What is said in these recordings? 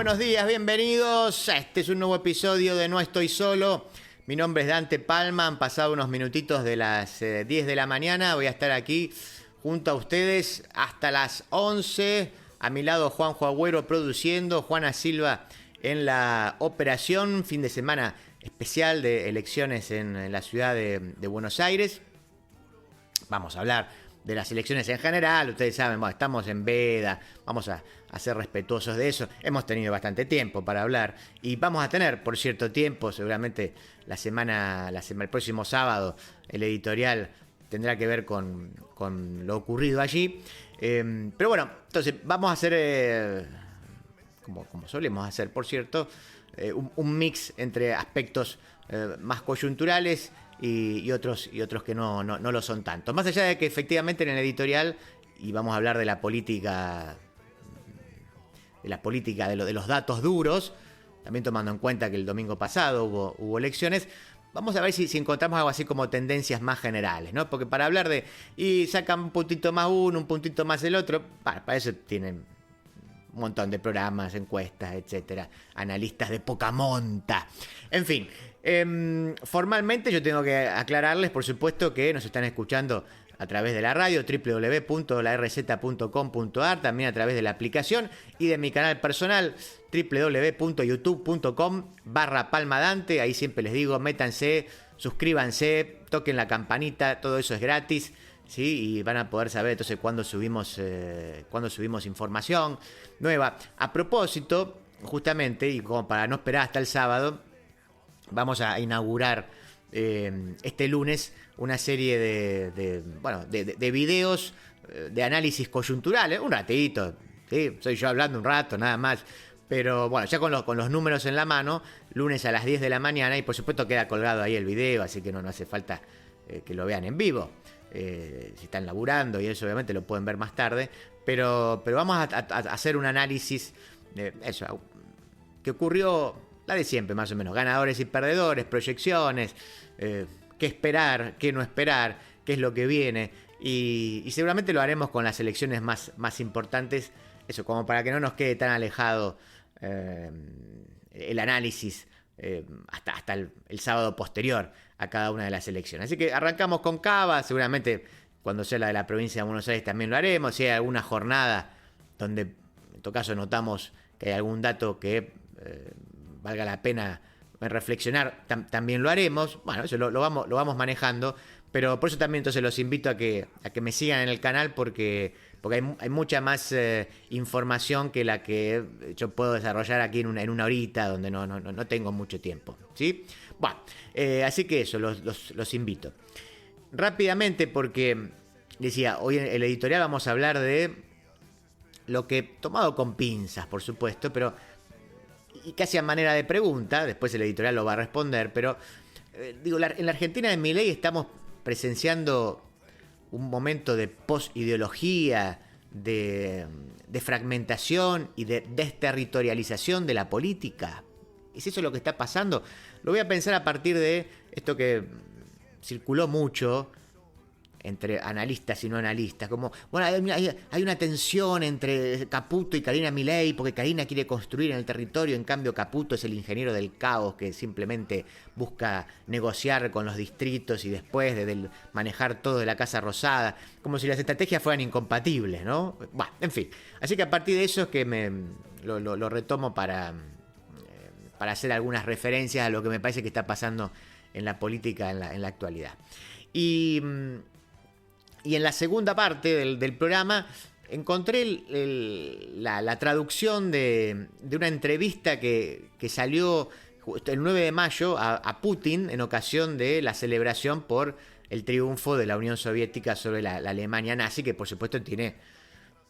buenos días, bienvenidos. Este es un nuevo episodio de No Estoy Solo. Mi nombre es Dante Palma, han pasado unos minutitos de las 10 de la mañana. Voy a estar aquí junto a ustedes hasta las 11. A mi lado Juanjo Agüero produciendo, Juana Silva en la operación. Fin de semana especial de elecciones en la ciudad de Buenos Aires. Vamos a hablar de las elecciones en general. Ustedes saben, bueno, estamos en veda, vamos a ser respetuosos de eso. Hemos tenido bastante tiempo para hablar y vamos a tener por cierto tiempo, seguramente el próximo sábado, el editorial tendrá que ver con lo ocurrido allí. Pero bueno, entonces vamos a hacer, como solemos hacer, por cierto, un mix entre aspectos más coyunturales y otros que no lo son tanto. Más allá de que efectivamente en el editorial, y vamos a hablar de la política de los datos duros, también tomando en cuenta que el domingo pasado hubo elecciones, vamos a ver si encontramos algo así como tendencias más generales, ¿no? Porque para hablar y sacan un puntito más uno, un puntito más el otro, para eso tienen un montón de programas, encuestas, etcétera, analistas de poca monta. En fin, formalmente yo tengo que aclararles, por supuesto, que nos están escuchando a través de la radio, www.larz.com.ar, también a través de la aplicación y de mi canal personal, www.youtube.com/palmadante. Ahí siempre les digo, métanse, suscríbanse, toquen la campanita, todo eso es gratis, ¿sí? Y van a poder saber entonces cuándo subimos información nueva. A propósito, justamente, y como para no esperar hasta el sábado, vamos a inaugurar este lunes una serie de videos de análisis coyuntural, un ratito, ¿sí? Soy yo hablando un rato, nada más. Pero bueno, ya con los números en la mano, lunes a las 10 de la mañana, y por supuesto queda colgado ahí el video, así que no hace falta que lo vean en vivo. Si están laburando y eso obviamente lo pueden ver más tarde. Pero vamos a hacer un análisis de eso, que ocurrió, la de siempre más o menos, ganadores y perdedores, proyecciones, qué esperar, qué no esperar, qué es lo que viene, y seguramente lo haremos con las elecciones más importantes, eso, como para que no nos quede tan alejado el análisis hasta el sábado posterior a cada una de las elecciones. Así que arrancamos con Cava, seguramente cuando sea la de la provincia de Buenos Aires también lo haremos. Si hay alguna jornada donde en todo caso notamos que hay algún dato que valga la pena reflexionar, también lo haremos. Bueno, eso lo vamos manejando, pero por eso también entonces los invito a que me sigan en el canal, porque hay mucha más información que la que yo puedo desarrollar aquí en una horita, donde no tengo mucho tiempo, ¿sí? Bueno, así que eso, los invito. Rápidamente, porque decía, hoy en el editorial vamos a hablar de lo que, tomado con pinzas, por supuesto, pero y casi a manera de pregunta, después el editorial lo va a responder, pero en la Argentina de Milei estamos presenciando un momento de postideología, de fragmentación y de desterritorialización de la política. ¿Es eso lo que está pasando? Lo voy a pensar a partir de esto que circuló mucho entre analistas y no analistas, como, bueno, hay una tensión entre Caputo y Karina Milei, porque Karina quiere construir en el territorio, en cambio Caputo es el ingeniero del caos que simplemente busca negociar con los distritos y después de manejar todo de la Casa Rosada, como si las estrategias fueran incompatibles, ¿no? Bueno, en fin, así que a partir de eso es que lo retomo para hacer algunas referencias a lo que me parece que está pasando en la política en la actualidad. Y en la segunda parte del programa encontré la traducción de una entrevista que salió el 9 de mayo a Putin en ocasión de la celebración por el triunfo de la Unión Soviética sobre la Alemania nazi, que por supuesto tiene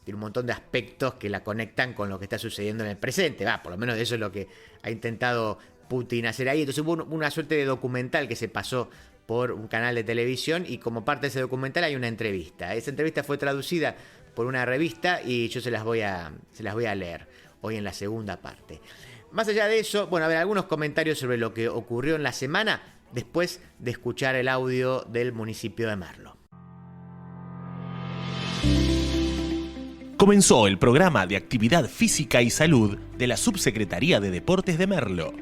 un montón de aspectos que la conectan con lo que está sucediendo en el presente. Por lo menos eso es lo que ha intentado Putin hacer ahí. Entonces hubo una suerte de documental que se pasó por un canal de televisión, y como parte de ese documental hay una entrevista. Esa entrevista fue traducida por una revista y yo se las voy a leer hoy en la segunda parte. Más allá de eso, bueno, a ver, algunos comentarios sobre lo que ocurrió en la semana después de escuchar el audio del municipio de Merlo. comenzó el programa de actividad física y salud de la Subsecretaría de Deportes de Merlo.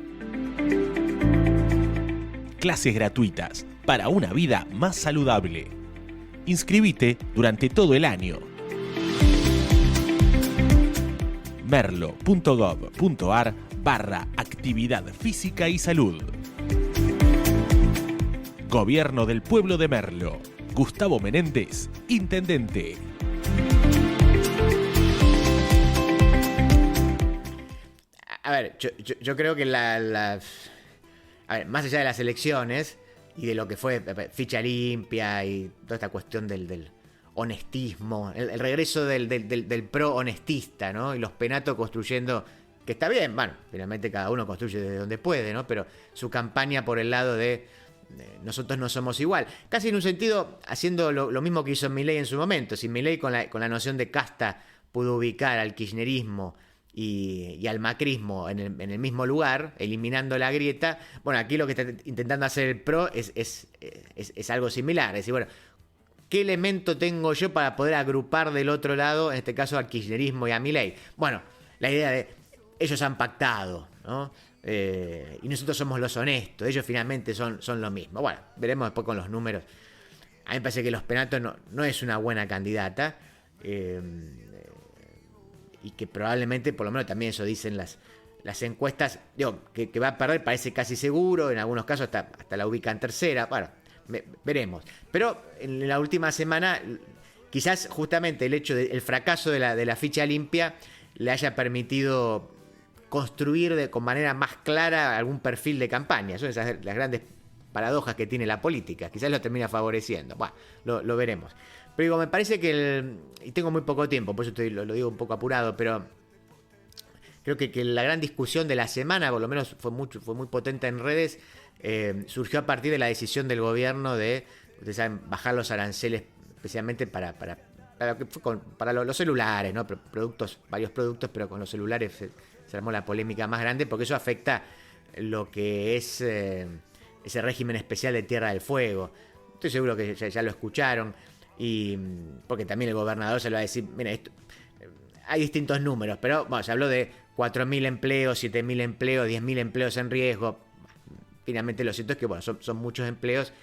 Clases gratuitas para una vida más saludable. Inscribite durante todo el año. merlo.gov.ar/actividad física y salud. Gobierno del Pueblo de Merlo. Gustavo Menéndez, Intendente. A ver, yo creo que a ver, más allá de las elecciones y de lo que fue ficha limpia y toda esta cuestión del honestismo, el regreso del pro honestista, ¿no? Y los Penato construyendo, que está bien, bueno, finalmente cada uno construye desde donde puede, ¿no? Pero su campaña por el lado de nosotros no somos igual. Casi en un sentido haciendo lo mismo que hizo Milei en su momento. Si Milei con la noción de casta pudo ubicar al kirchnerismo y al macrismo en el mismo lugar, eliminando la grieta, bueno, aquí lo que está intentando hacer el PRO es algo similar. Es decir, bueno, ¿qué elemento tengo yo para poder agrupar del otro lado, en este caso al kirchnerismo y a Milei? Bueno, la idea de ellos han pactado, ¿no? Y nosotros somos los honestos, ellos finalmente son lo mismo. Bueno, veremos después con los números. A mí me parece que los Penato no es una buena candidata, y que probablemente, por lo menos también eso dicen las encuestas, digo, que va a perder parece casi seguro, en algunos casos hasta la ubican tercera. Bueno, veremos. Pero en la última semana, quizás justamente el hecho del fracaso de la ficha limpia le haya permitido construir con manera más clara algún perfil de campaña. Son esas las grandes paradojas que tiene la política. Quizás lo termina favoreciendo. Bueno, lo veremos. Pero digo, me parece que y tengo muy poco tiempo, por eso lo digo un poco apurado, pero creo que la gran discusión de la semana, por lo menos fue muy potente en redes, surgió a partir de la decisión del gobierno de, ustedes saben, bajar los aranceles especialmente para los celulares, ¿no? Varios productos, pero con los celulares se armó la polémica más grande porque eso afecta lo que es ese régimen especial de Tierra del Fuego. Estoy seguro que ya lo escucharon, y porque también el gobernador se lo va a decir, mira, hay distintos números, pero bueno, se habló de 4.000 empleos, 7.000 empleos, 10.000 empleos en riesgo. Finalmente lo cierto es que bueno, son muchos empleos,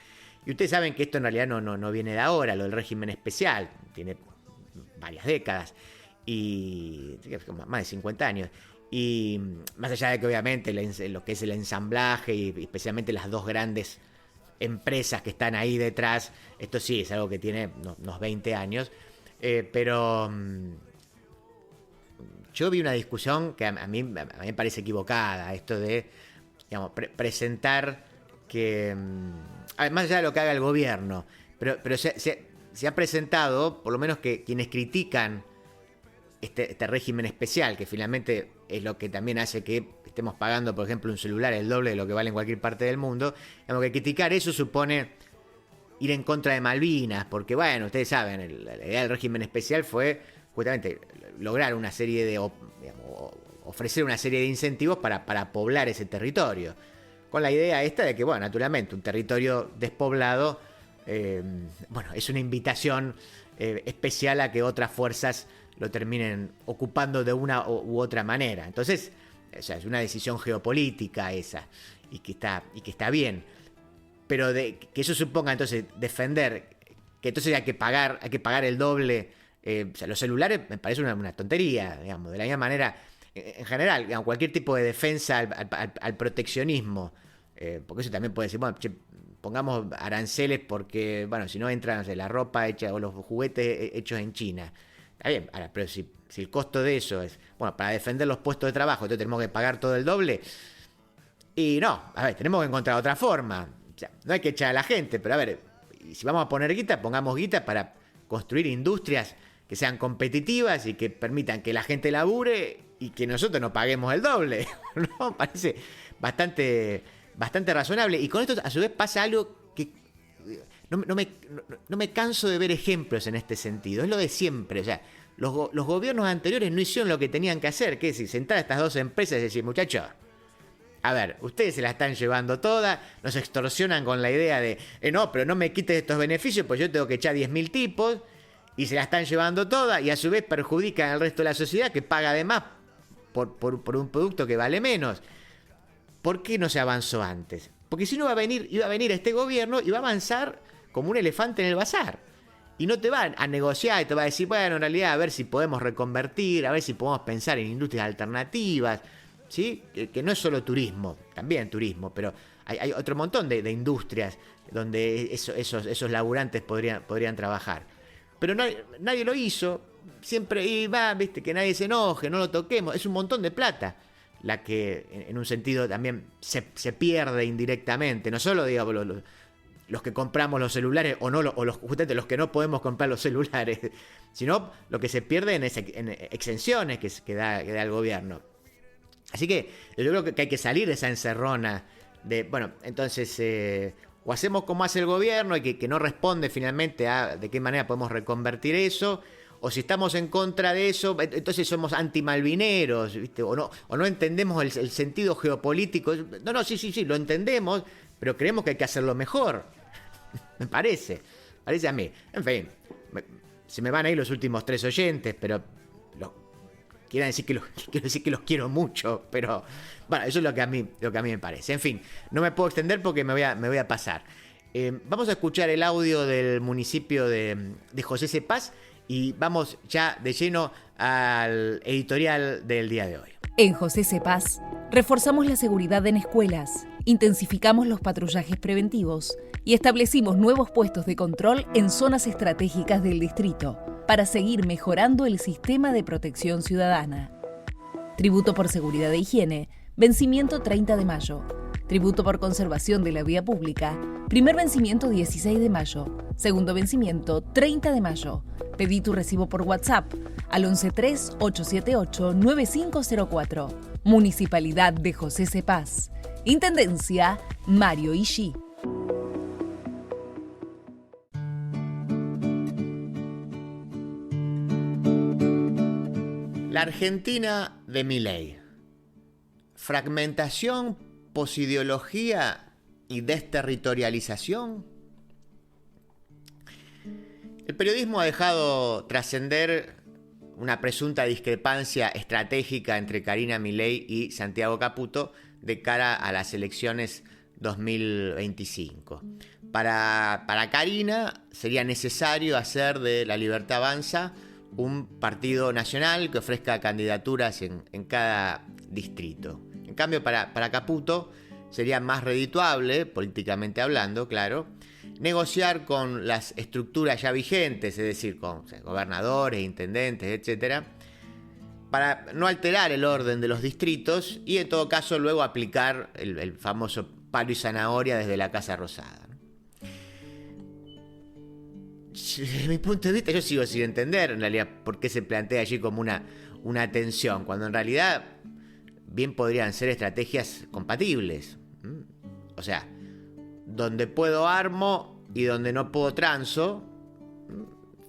y ustedes saben que esto en realidad no viene de ahora, lo del régimen especial, tiene varias décadas, y más de 50 años. Y más allá de que obviamente lo que es el ensamblaje y especialmente las dos grandes empresas que están ahí detrás, esto sí es algo que tiene unos 20 años, pero yo vi una discusión que a mí me parece equivocada, esto de, digamos, presentar que, más allá de lo que haga el gobierno, pero se ha presentado, por lo menos que quienes critican este régimen especial, que finalmente es lo que también hace que estemos pagando, por ejemplo, un celular el doble de lo que vale en cualquier parte del mundo, digamos que criticar eso supone ir en contra de Malvinas, porque bueno, ustedes saben, la idea del régimen especial fue justamente lograr una serie de, ofrecer una serie de incentivos para poblar ese territorio, con la idea esta de que, bueno, naturalmente un territorio despoblado, bueno, es una invitación especial a que otras fuerzas lo terminen ocupando de una u otra manera. Entonces, o sea, es una decisión geopolítica esa, y que está bien. Pero que eso suponga entonces defender que entonces hay que pagar el doble. O sea, los celulares me parece una tontería, digamos. De la misma manera, en general, digamos, cualquier tipo de defensa al proteccionismo, porque eso también puede decir, bueno, pongamos aranceles porque, bueno, si no entran, no sé, la ropa hecha o los juguetes hechos en China. Está bien, ahora, pero si el costo de eso es, bueno, para defender los puestos de trabajo, entonces tenemos que pagar todo el doble. Y no, a ver, tenemos que encontrar otra forma. O sea, no hay que echar a la gente, pero a ver, si vamos a poner guita, pongamos guita para construir industrias que sean competitivas y que permitan que la gente labure y que nosotros no paguemos el doble. ¿No? Parece bastante razonable. Y con esto, a su vez, pasa algo que no me canso de ver ejemplos en este sentido. Es lo de siempre. O sea, los gobiernos anteriores no hicieron lo que tenían que hacer, que es decir, sentar a estas dos empresas y decir, muchachos, a ver, ustedes se la están llevando toda, nos extorsionan con la idea de, no, pero no me quites estos beneficios, pues yo tengo que echar 10.000 tipos. y se la están llevando toda y a su vez perjudican al resto de la sociedad que paga además por un producto que vale menos. ¿Por qué no se avanzó antes? Porque si no iba a venir este gobierno y va a avanzar como un elefante en el bazar. Y no te va a negociar y te va a decir, bueno, en realidad a ver si podemos reconvertir, a ver si podemos pensar en industrias alternativas, ¿sí? Que no es solo turismo, también turismo, pero hay otro montón de industrias donde esos laburantes podrían trabajar. Pero nadie lo hizo, siempre iba, viste, que nadie se enoje, no lo toquemos, es un montón de plata la que en un sentido también se pierde indirectamente, no solo digamos los que compramos los celulares o no justamente los que no podemos comprar los celulares, sino lo que se pierde en exenciones que da el gobierno. Así que yo creo que hay que salir de esa encerrona de, bueno, entonces o hacemos como hace el gobierno y que no responde finalmente a de qué manera podemos reconvertir eso, o si estamos en contra de eso, entonces somos antimalvineros, ¿viste? O no entendemos el sentido geopolítico. No, sí, lo entendemos, pero creemos que hay que hacerlo mejor. Me parece a mí. En fin, se me van a ir los últimos 3 oyentes, pero quiero decir que los quiero mucho, pero bueno, eso es lo que a mí me parece. En fin, no me puedo extender porque me voy a pasar. Vamos a escuchar el audio del municipio de José Cepaz y vamos ya de lleno al editorial del día de hoy. En José Cepaz, reforzamos la seguridad en escuelas, intensificamos los patrullajes preventivos y establecimos nuevos puestos de control en zonas estratégicas del distrito para seguir mejorando el sistema de protección ciudadana. Tributo por seguridad e higiene, vencimiento 30 de mayo. Tributo por conservación de la vía pública, primer vencimiento 16 de mayo, segundo vencimiento 30 de mayo. Pedí tu recibo por WhatsApp al 113-878-9504. Municipalidad de José Cepaz. Intendencia Mario Ishii. La Argentina de Milei. Fragmentación, posideología y desterritorialización. El periodismo ha dejado trascender una presunta discrepancia estratégica entre Karina Milei y Santiago Caputo de cara a las elecciones 2025. Para Karina sería necesario hacer de La Libertad Avanza un partido nacional que ofrezca candidaturas en cada distrito. En cambio, para Caputo sería más redituable, políticamente hablando, claro, negociar con las estructuras ya vigentes, es decir, con gobernadores, intendentes, etcétera, para no alterar el orden de los distritos y en todo caso luego aplicar el famoso palo y zanahoria desde la Casa Rosada. Desde mi punto de vista, yo sigo sin entender en realidad por qué se plantea allí como una tensión, cuando en realidad bien podrían ser estrategias compatibles. O sea, donde puedo armo y donde no puedo transo.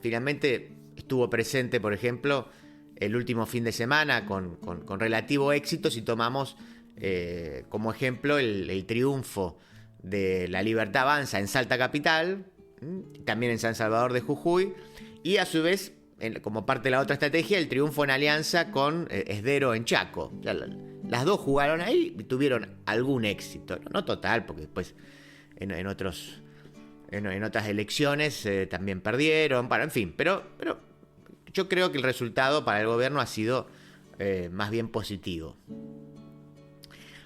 Finalmente estuvo presente, por ejemplo, el último fin de semana con relativo éxito si tomamos como ejemplo el triunfo de La Libertad Avanza en Salta Capital, también en San Salvador de Jujuy, y a su vez, como parte de la otra estrategia, el triunfo en alianza con Esdero en Chaco. O sea, las dos jugaron ahí y tuvieron algún éxito, no total, porque después en otras elecciones también perdieron, en fin, pero yo creo que el resultado para el gobierno ha sido más bien positivo.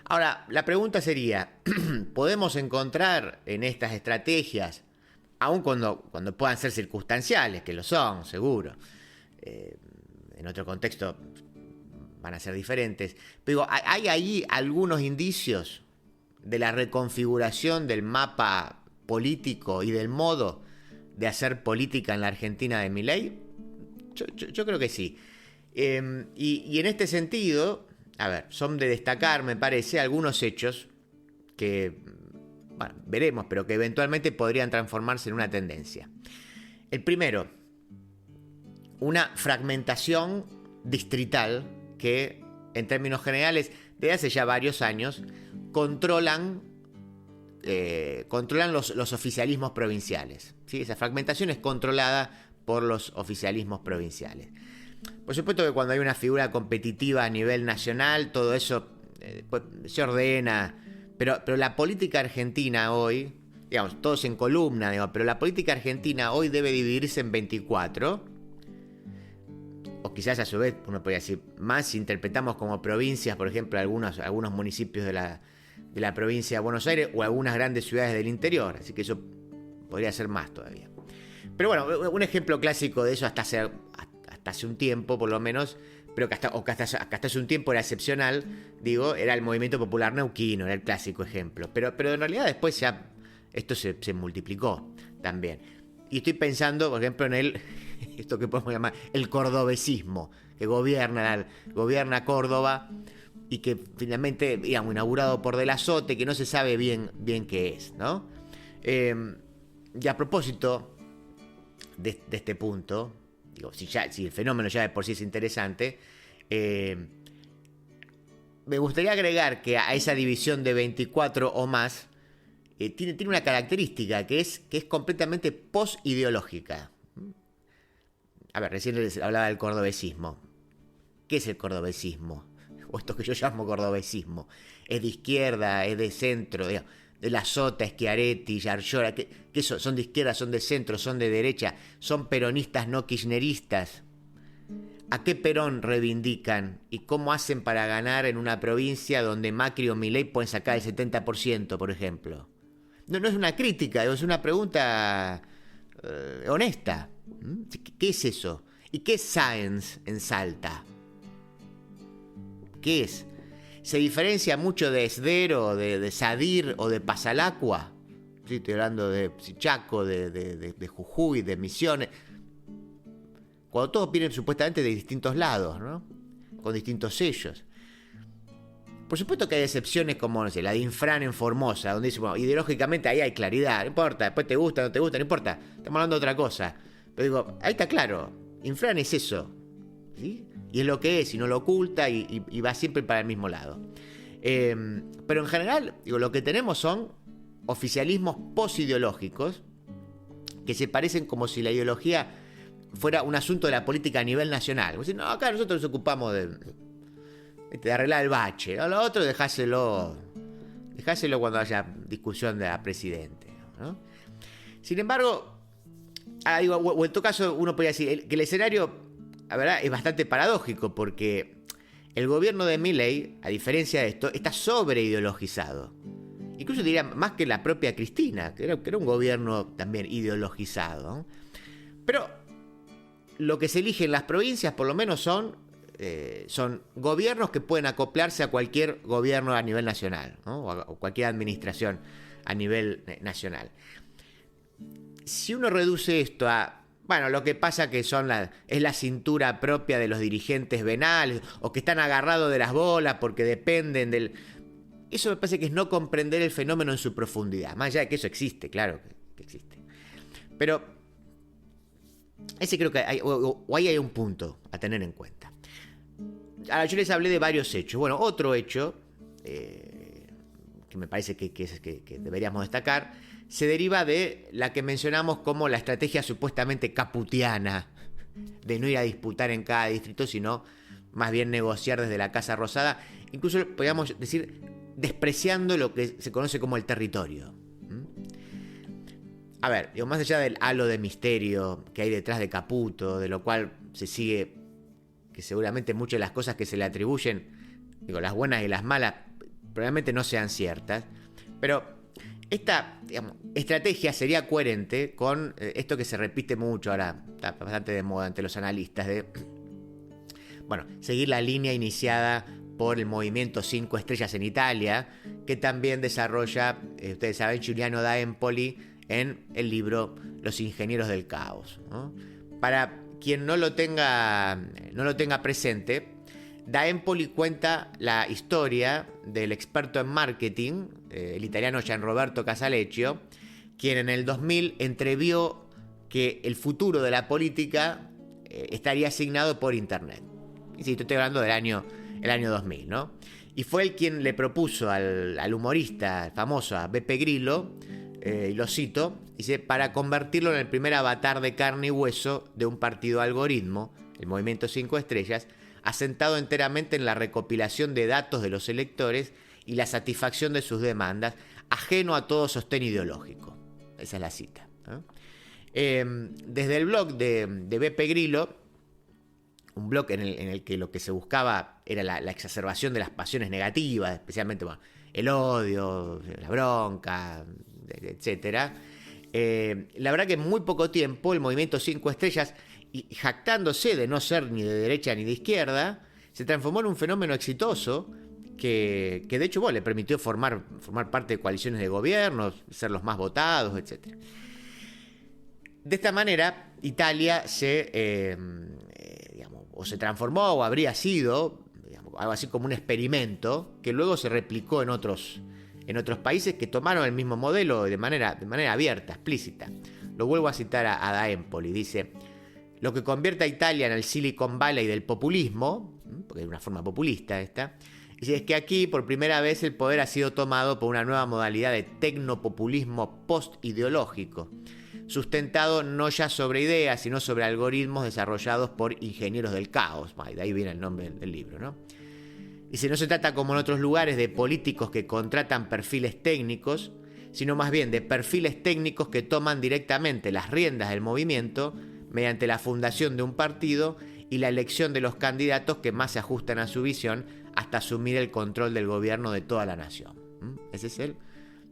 Ahora, la pregunta sería, ¿podemos encontrar en estas estrategias, aun cuando puedan ser circunstanciales, que lo son, seguro, en otro contexto van a ser diferentes, pero hay ahí algunos indicios de la reconfiguración del mapa político y del modo de hacer política en la Argentina de Milei? Yo creo que sí. Y en este sentido, a ver, son de destacar, me parece, algunos hechos que, bueno, veremos, pero que eventualmente podrían transformarse en una tendencia. El primero, una fragmentación distrital que, en términos generales, desde hace ya varios años, controlan los oficialismos provinciales, ¿sí? Esa fragmentación es controlada por los oficialismos provinciales. Por supuesto que cuando hay una figura competitiva a nivel nacional, todo eso pues, se ordena, pero la política argentina hoy, digamos, todos en columna, digamos, pero la política argentina hoy debe dividirse en 24, o quizás a su vez, uno podría decir más, si interpretamos como provincias, por ejemplo, algunos municipios de la provincia de Buenos Aires o algunas grandes ciudades del interior, así que eso podría ser más todavía. Pero bueno, un ejemplo clásico de eso hasta hace un tiempo, por lo menos, pero que hasta hace un tiempo era excepcional, digo, era el Movimiento Popular Neuquino, era el clásico ejemplo. Pero en realidad después ya esto se multiplicó también. Y estoy pensando, por ejemplo, en esto que podemos llamar el cordobesismo, que gobierna Córdoba y que finalmente, digamos, inaugurado por De la Sote, que no se sabe bien qué es, ¿no? Y a propósito de este punto, digo, si el fenómeno ya de por sí es interesante, me gustaría agregar que a esa división de 24 o más tiene una característica que es completamente post-ideológica. A ver, recién les hablaba del cordobesismo. ¿Qué es el cordobesismo? O esto que yo llamo cordobesismo. ¿Es de izquierda? ¿Es de centro? Digamos, de la Sota, Schiaretti, Yarlora, ¿qué son de izquierda, son de centro, son de derecha, son peronistas no kirchneristas? ¿A qué Perón reivindican y cómo hacen para ganar en una provincia donde Macri o Milei pueden sacar el 70%, por ejemplo? No es una crítica, es una pregunta honesta. ¿Qué es eso? ¿Y qué es Sáenz en Salta? ¿Qué es? ¿Se diferencia mucho de Esdero, de Sadir o de Pasalacua? Sí, estoy hablando de Chaco, de Jujuy, de Misiones. Cuando todos vienen supuestamente de distintos lados, ¿no? Con distintos sellos. Por supuesto que hay excepciones como, no sé, la de Infran en Formosa, donde dice, bueno, ideológicamente ahí hay claridad, no importa, después te gusta, no te gusta, no importa, estamos hablando de otra cosa. Pero digo, ahí está claro, Infran es eso, ¿sí? Y es lo que es, y no lo oculta, y va siempre para el mismo lado. Pero en general, digo, lo que tenemos son oficialismos posideológicos que se parecen como si la ideología fuera un asunto de la política a nivel nacional. Como si, no, acá nosotros nos ocupamos de arreglar el bache, ¿no? Lo otro dejáselo cuando haya discusión de la presidente, ¿no? Sin embargo, o en todo caso uno podría decir que el escenario, la verdad, es bastante paradójico, porque el gobierno de Milei, a diferencia de esto, está sobreideologizado. Incluso diría más que la propia Cristina, que era un gobierno también ideologizado, ¿no? Pero lo que se elige en las provincias, por lo menos, son gobiernos que pueden acoplarse a cualquier gobierno a nivel nacional, ¿no? o cualquier administración a nivel nacional. Si uno reduce esto a, bueno, lo que pasa que es la cintura propia de los dirigentes venales, o que están agarrados de las bolas porque dependen del... Eso me parece que es no comprender el fenómeno en su profundidad. Más allá de que eso existe, claro que existe. Pero ese creo que ahí hay un punto a tener en cuenta. Ahora, yo les hablé de varios hechos. Bueno, otro hecho que me parece que deberíamos destacar se deriva de la que mencionamos como la estrategia supuestamente caputiana de no ir a disputar en cada distrito, sino más bien negociar desde la Casa Rosada, incluso podríamos decir despreciando lo que se conoce como el territorio. A ver, digo, más allá del halo de misterio que hay detrás de Caputo, de lo cual se sigue que seguramente muchas de las cosas que se le atribuyen, digo, las buenas y las malas, probablemente no sean ciertas, pero esta, digamos, estrategia sería coherente con esto que se repite mucho ahora, está bastante de moda entre los analistas, de, bueno, seguir la línea iniciada por el movimiento 5 Estrellas en Italia, que también desarrolla, ustedes saben, Giuliano da Empoli en el libro Los Ingenieros del Caos, ¿no? Para quien no lo tenga presente, da Empoli cuenta la historia del experto en marketing, el italiano Gianroberto Casalecchio, quien en el 2000 entrevió que el futuro de la política estaría asignado por Internet. Y sí, estoy hablando del año 2000, ¿no? Y fue él quien le propuso al humorista famoso, a Beppe Grillo, y lo cito, dice, para convertirlo en el primer avatar de carne y hueso de un partido algoritmo, el Movimiento 5 Estrellas, asentado enteramente en la recopilación de datos de los electores y la satisfacción de sus demandas, ajeno a todo sostén ideológico. Esa es la cita. Desde el blog de Beppe Grillo, un blog en el que lo que se buscaba era la exacerbación de las pasiones negativas, especialmente el odio, la bronca, etc. La verdad que en muy poco tiempo el Movimiento 5 Estrellas, y jactándose de no ser ni de derecha ni de izquierda, se transformó en un fenómeno exitoso que de hecho le permitió formar parte de coaliciones de gobierno, ser los más votados, etc. De esta manera, Italia se transformó o habría sido algo así como un experimento que luego se replicó en otros países que tomaron el mismo modelo de manera abierta, explícita. Lo vuelvo a citar a Da Empoli, dice: lo que convierte a Italia en el Silicon Valley del populismo, porque es una forma populista esta, es que aquí por primera vez el poder ha sido tomado por una nueva modalidad de tecnopopulismo post-ideológico, sustentado no ya sobre ideas, sino sobre algoritmos desarrollados por ingenieros del caos. De ahí viene el nombre del libro, ¿no? Dice, no se trata como en otros lugares de políticos que contratan perfiles técnicos, sino más bien de perfiles técnicos que toman directamente las riendas del movimiento mediante la fundación de un partido y la elección de los candidatos que más se ajustan a su visión hasta asumir el control del gobierno de toda la nación. Ese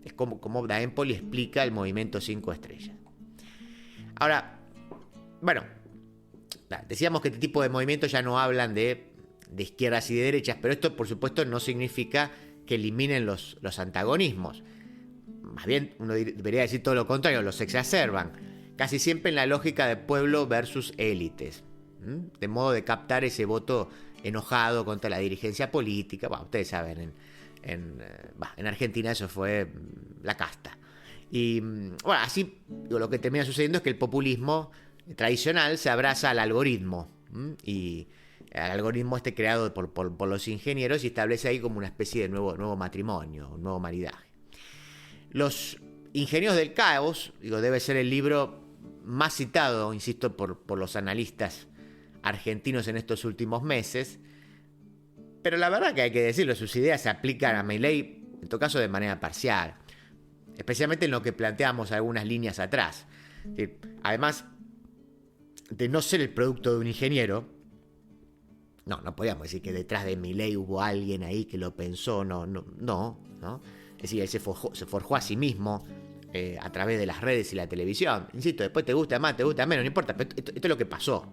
es como Da Empoli explica el Movimiento 5 Estrellas. Ahora, bueno, decíamos que este tipo de movimientos ya no hablan de izquierdas y de derechas, pero esto por supuesto no significa que eliminen los antagonismos. Más bien uno debería decir todo lo contrario, los exacerban, casi siempre en la lógica de pueblo versus élites, de modo de captar ese voto enojado contra la dirigencia política. Ustedes saben, en Argentina eso fue la casta. Y bueno, así lo que termina sucediendo es que el populismo tradicional se abraza al algoritmo, y al algoritmo creado por los ingenieros, y establece ahí como una especie de nuevo matrimonio, un nuevo maridaje. Los ingenieros del caos, debe ser el libro más citado, insisto, por los analistas argentinos en estos últimos meses, pero la verdad que hay que decirlo, sus ideas se aplican a Milei, en todo caso de manera parcial, especialmente en lo que planteamos algunas líneas atrás. Además de no ser el producto de un ingeniero, no podíamos decir que detrás de Milei hubo alguien ahí que lo pensó, no. Es decir, él se forjó a sí mismo a través de las redes y la televisión. Insisto, después te gusta más, te gusta menos, no importa, pero esto es lo que pasó,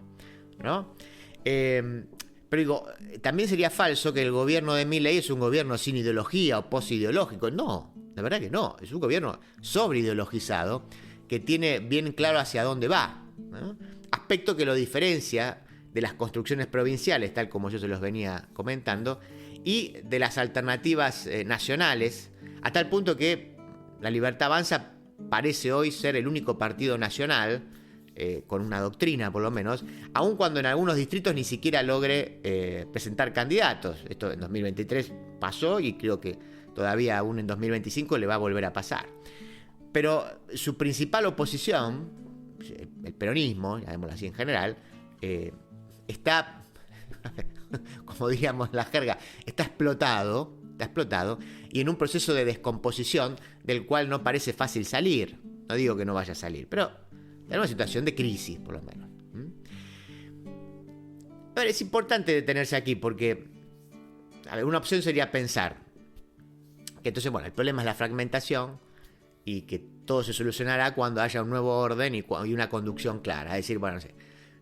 ¿no? Pero también sería falso que el gobierno de Milei es un gobierno sin ideología o posideológico. No, la verdad que no. Es un gobierno sobreideologizado que tiene bien claro hacia dónde va, ¿no? Aspecto que lo diferencia de las construcciones provinciales, tal como yo se los venía comentando, y de las alternativas nacionales, a tal punto que La Libertad Avanza parece hoy ser el único partido nacional, con una doctrina por lo menos, aun cuando en algunos distritos ni siquiera logre presentar candidatos. Esto en 2023 pasó y creo que todavía aún en 2025 le va a volver a pasar. Pero su principal oposición, el peronismo, llamémoslo así en general, está, como diríamos en la jerga, está explotado, y en un proceso de descomposición del cual no parece fácil salir. No digo que no vaya a salir, pero en una situación de crisis, por lo menos. A ver, es importante detenerse aquí porque una opción sería pensar que entonces, el problema es la fragmentación y que todo se solucionará cuando haya un nuevo orden y una conducción clara. Es decir,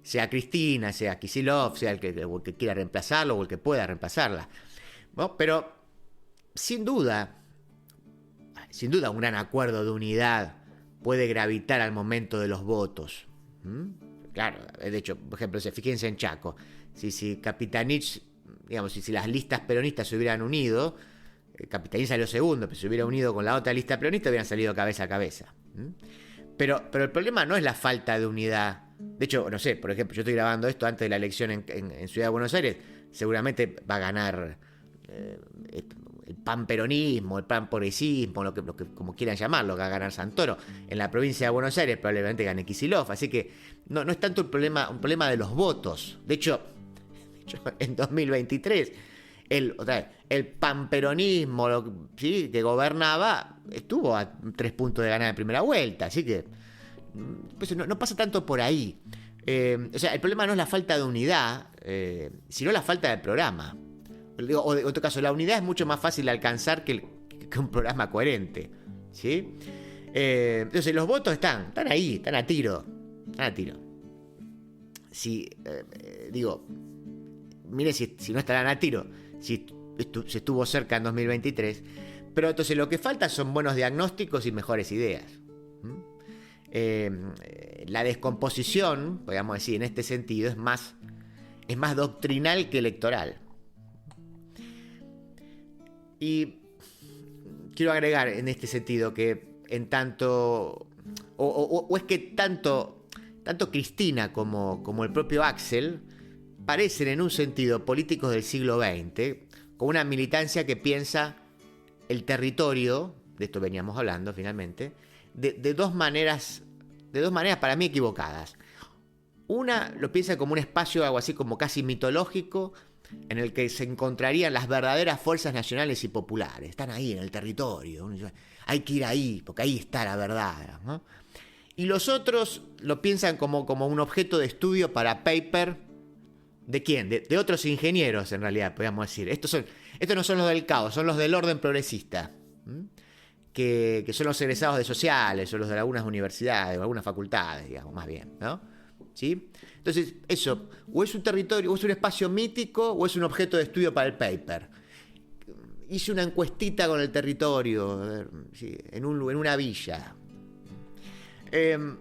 sea Cristina, sea Kicillof, sea el que quiera reemplazarlo o el que pueda reemplazarla. Pero sin duda un gran acuerdo de unidad puede gravitar al momento de los votos. Claro, de hecho, por ejemplo, fíjense en Chaco. Si Capitanich, si las listas peronistas se hubieran unido, Capitanich salió segundo, pero si se hubiera unido con la otra lista peronista, hubieran salido cabeza a cabeza. Pero el problema no es la falta de unidad. De hecho, no sé, por ejemplo, yo estoy grabando esto antes de la elección en Ciudad de Buenos Aires. Seguramente va a ganar panperonismo, el panporesismo, lo que como quieran llamarlo, que va a ganar Santoro. En la provincia de Buenos Aires probablemente gane Kicillof, así que no es tanto un problema de los votos. De hecho en 2023 el panperonismo, ¿sí?, que gobernaba estuvo a 3 puntos de ganar en primera vuelta, así que pues no pasa tanto por ahí. O sea, el problema no es la falta de unidad, sino la falta de programa. O en otro caso, la unidad es mucho más fácil de alcanzar que un programa coherente, ¿sí? Entonces los votos están ahí, están a tiro. Si, mire si no estarán a tiro, si estuvo cerca en 2023, pero entonces lo que falta son buenos diagnósticos y mejores ideas. La descomposición, podríamos decir, en este sentido, es más doctrinal que electoral. Y quiero agregar en este sentido que en tanto, o es que tanto Cristina como el propio Axel parecen en un sentido políticos del siglo XX, con una militancia que piensa el territorio, de esto veníamos hablando finalmente, de dos maneras para mí equivocadas. Una lo piensa como un espacio algo así como casi mitológico, en el que se encontrarían las verdaderas fuerzas nacionales y populares. Están ahí en el territorio. Hay que ir ahí, porque ahí está la verdad, ¿no? Y los otros lo piensan como un objeto de estudio para paper. ¿De quién? De otros ingenieros, en realidad, podríamos decir. Estos no son los del caos, son los del orden progresista. Que son los egresados de sociales, o los de algunas universidades, o algunas facultades, digamos, más bien, ¿no? ¿Sí? Entonces, eso, o es un territorio, o es un espacio mítico, o es un objeto de estudio para el paper. Hice una encuestita con el territorio, ¿sí?, en una villa. Yo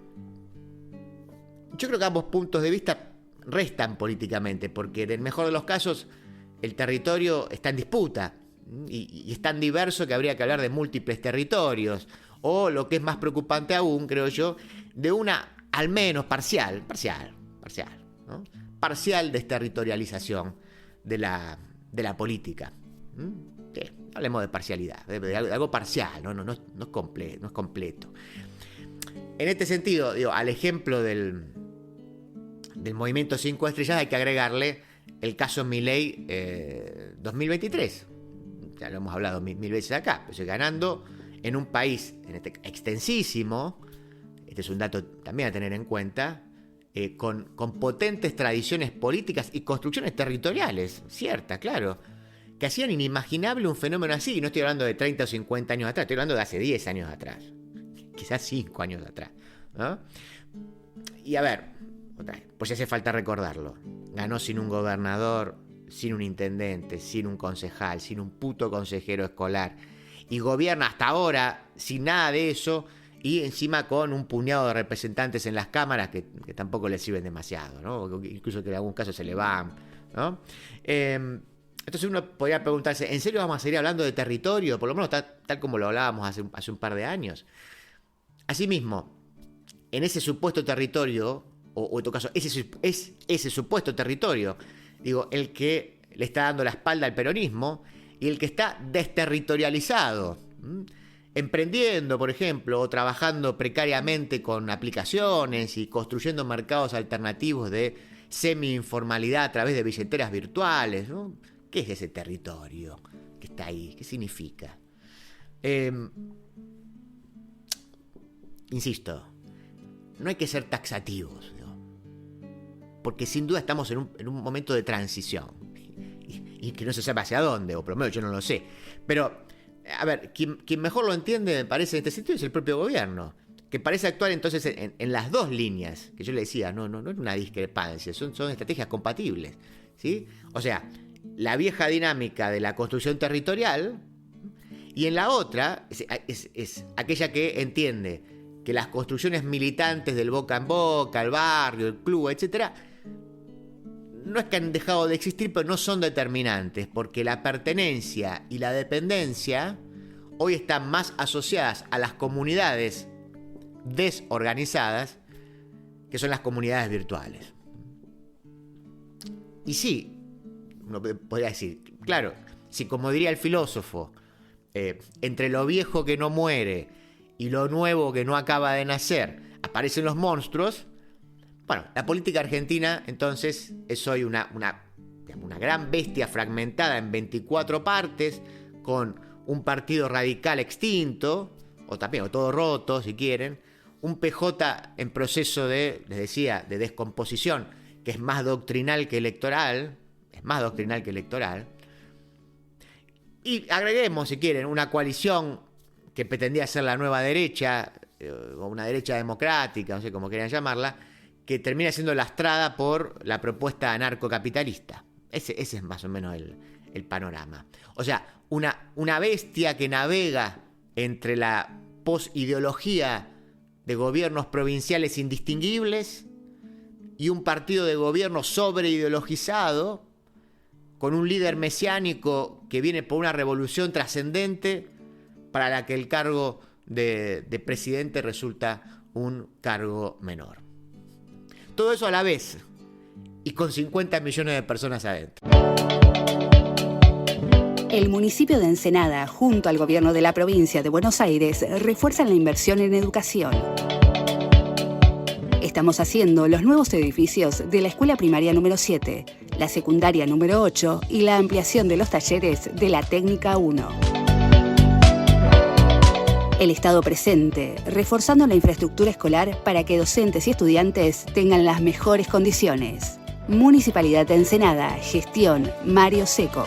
creo que ambos puntos de vista restan políticamente, porque en el mejor de los casos el territorio está en disputa y es tan diverso que habría que hablar de múltiples territorios, o lo que es más preocupante aún, creo yo, de una al menos parcial, ¿no?, parcial desterritorialización de la política. Sí, hablemos de parcialidad, de algo parcial, no es completo. En este sentido, al ejemplo del movimiento 5 estrellas hay que agregarle el caso Milei 2023. Ya lo hemos hablado mil veces acá. Pues ganando en un país extensísimo, este es un dato también a tener en cuenta, con potentes tradiciones políticas y construcciones territoriales, ciertas, claro, que hacían inimaginable un fenómeno así. Y no estoy hablando de 30 o 50 años atrás, estoy hablando de hace 10 años atrás. Quizás 5 años atrás, ¿no? Y a ver, otra vez, pues hace falta recordarlo. Ganó sin un gobernador, sin un intendente, sin un concejal, sin un puto consejero escolar. Y gobierna hasta ahora sin nada de eso, y encima con un puñado de representantes en las cámaras que tampoco le sirven demasiado, ¿no? Incluso que en algún caso se le van, ¿no? Entonces uno podría preguntarse, ¿en serio vamos a seguir hablando de territorio? Por lo menos tal como lo hablábamos hace un par de años. Asimismo, en ese supuesto territorio, o en todo caso, ese supuesto territorio, digo, el que le está dando la espalda al peronismo y el que está desterritorializado, emprendiendo, por ejemplo, o trabajando precariamente con aplicaciones y construyendo mercados alternativos de semi-informalidad a través de billeteras virtuales, ¿no? ¿Qué es ese territorio que está ahí? ¿Qué significa? Insisto, no hay que ser taxativos, ¿no? Porque sin duda estamos en un momento de transición y que no se sabe hacia dónde, o por lo menos yo no lo sé. Pero, a ver, quien mejor lo entiende, me parece, en este sentido, es el propio gobierno, que parece actuar entonces en las dos líneas, que yo le decía, no es una discrepancia, son estrategias compatibles, ¿sí? O sea, la vieja dinámica de la construcción territorial, y en la otra es aquella que entiende que las construcciones militantes del boca en boca, el barrio, el club, etcétera, no es que han dejado de existir, pero no son determinantes, porque la pertenencia y la dependencia hoy están más asociadas a las comunidades desorganizadas, que son las comunidades virtuales. Y sí, uno podría decir, claro, si como diría el filósofo, entre lo viejo que no muere y lo nuevo que no acaba de nacer, aparecen los monstruos. Bueno, la política argentina entonces es hoy una gran bestia fragmentada en 24 partes, con un partido radical extinto, o todo roto si quieren, un PJ en proceso de, les decía, de descomposición, que es más doctrinal que electoral, y agreguemos, si quieren, una coalición que pretendía ser la nueva derecha, o una derecha democrática, no sé cómo quieran llamarla, que termina siendo lastrada por la propuesta anarcocapitalista. Ese es más o menos el panorama. O sea, una bestia que navega entre la posideología de gobiernos provinciales indistinguibles y un partido de gobierno sobreideologizado, con un líder mesiánico que viene por una revolución trascendente para la que el cargo de presidente resulta un cargo menor. Todo eso a la vez y con 50 millones de personas adentro. El municipio de Ensenada, junto al gobierno de la provincia de Buenos Aires, refuerzan la inversión en educación. Estamos haciendo los nuevos edificios de la escuela primaria número 7, la secundaria número 8 y la ampliación de los talleres de la técnica 1. El Estado presente, reforzando la infraestructura escolar para que docentes y estudiantes tengan las mejores condiciones. Municipalidad de Ensenada, gestión Mario Seco.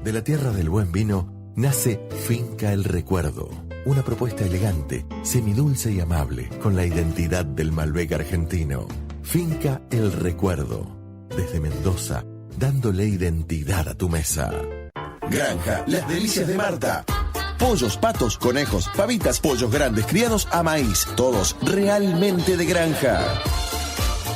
De la tierra del buen vino nace Finca El Recuerdo, una propuesta elegante, semidulce y amable, con la identidad del Malbec argentino. Finca El Recuerdo, desde Mendoza, dándole identidad a tu mesa. Granja Las Delicias de Marta. Pollos, patos, conejos, pavitas, pollos grandes criados a maíz, todos realmente de granja.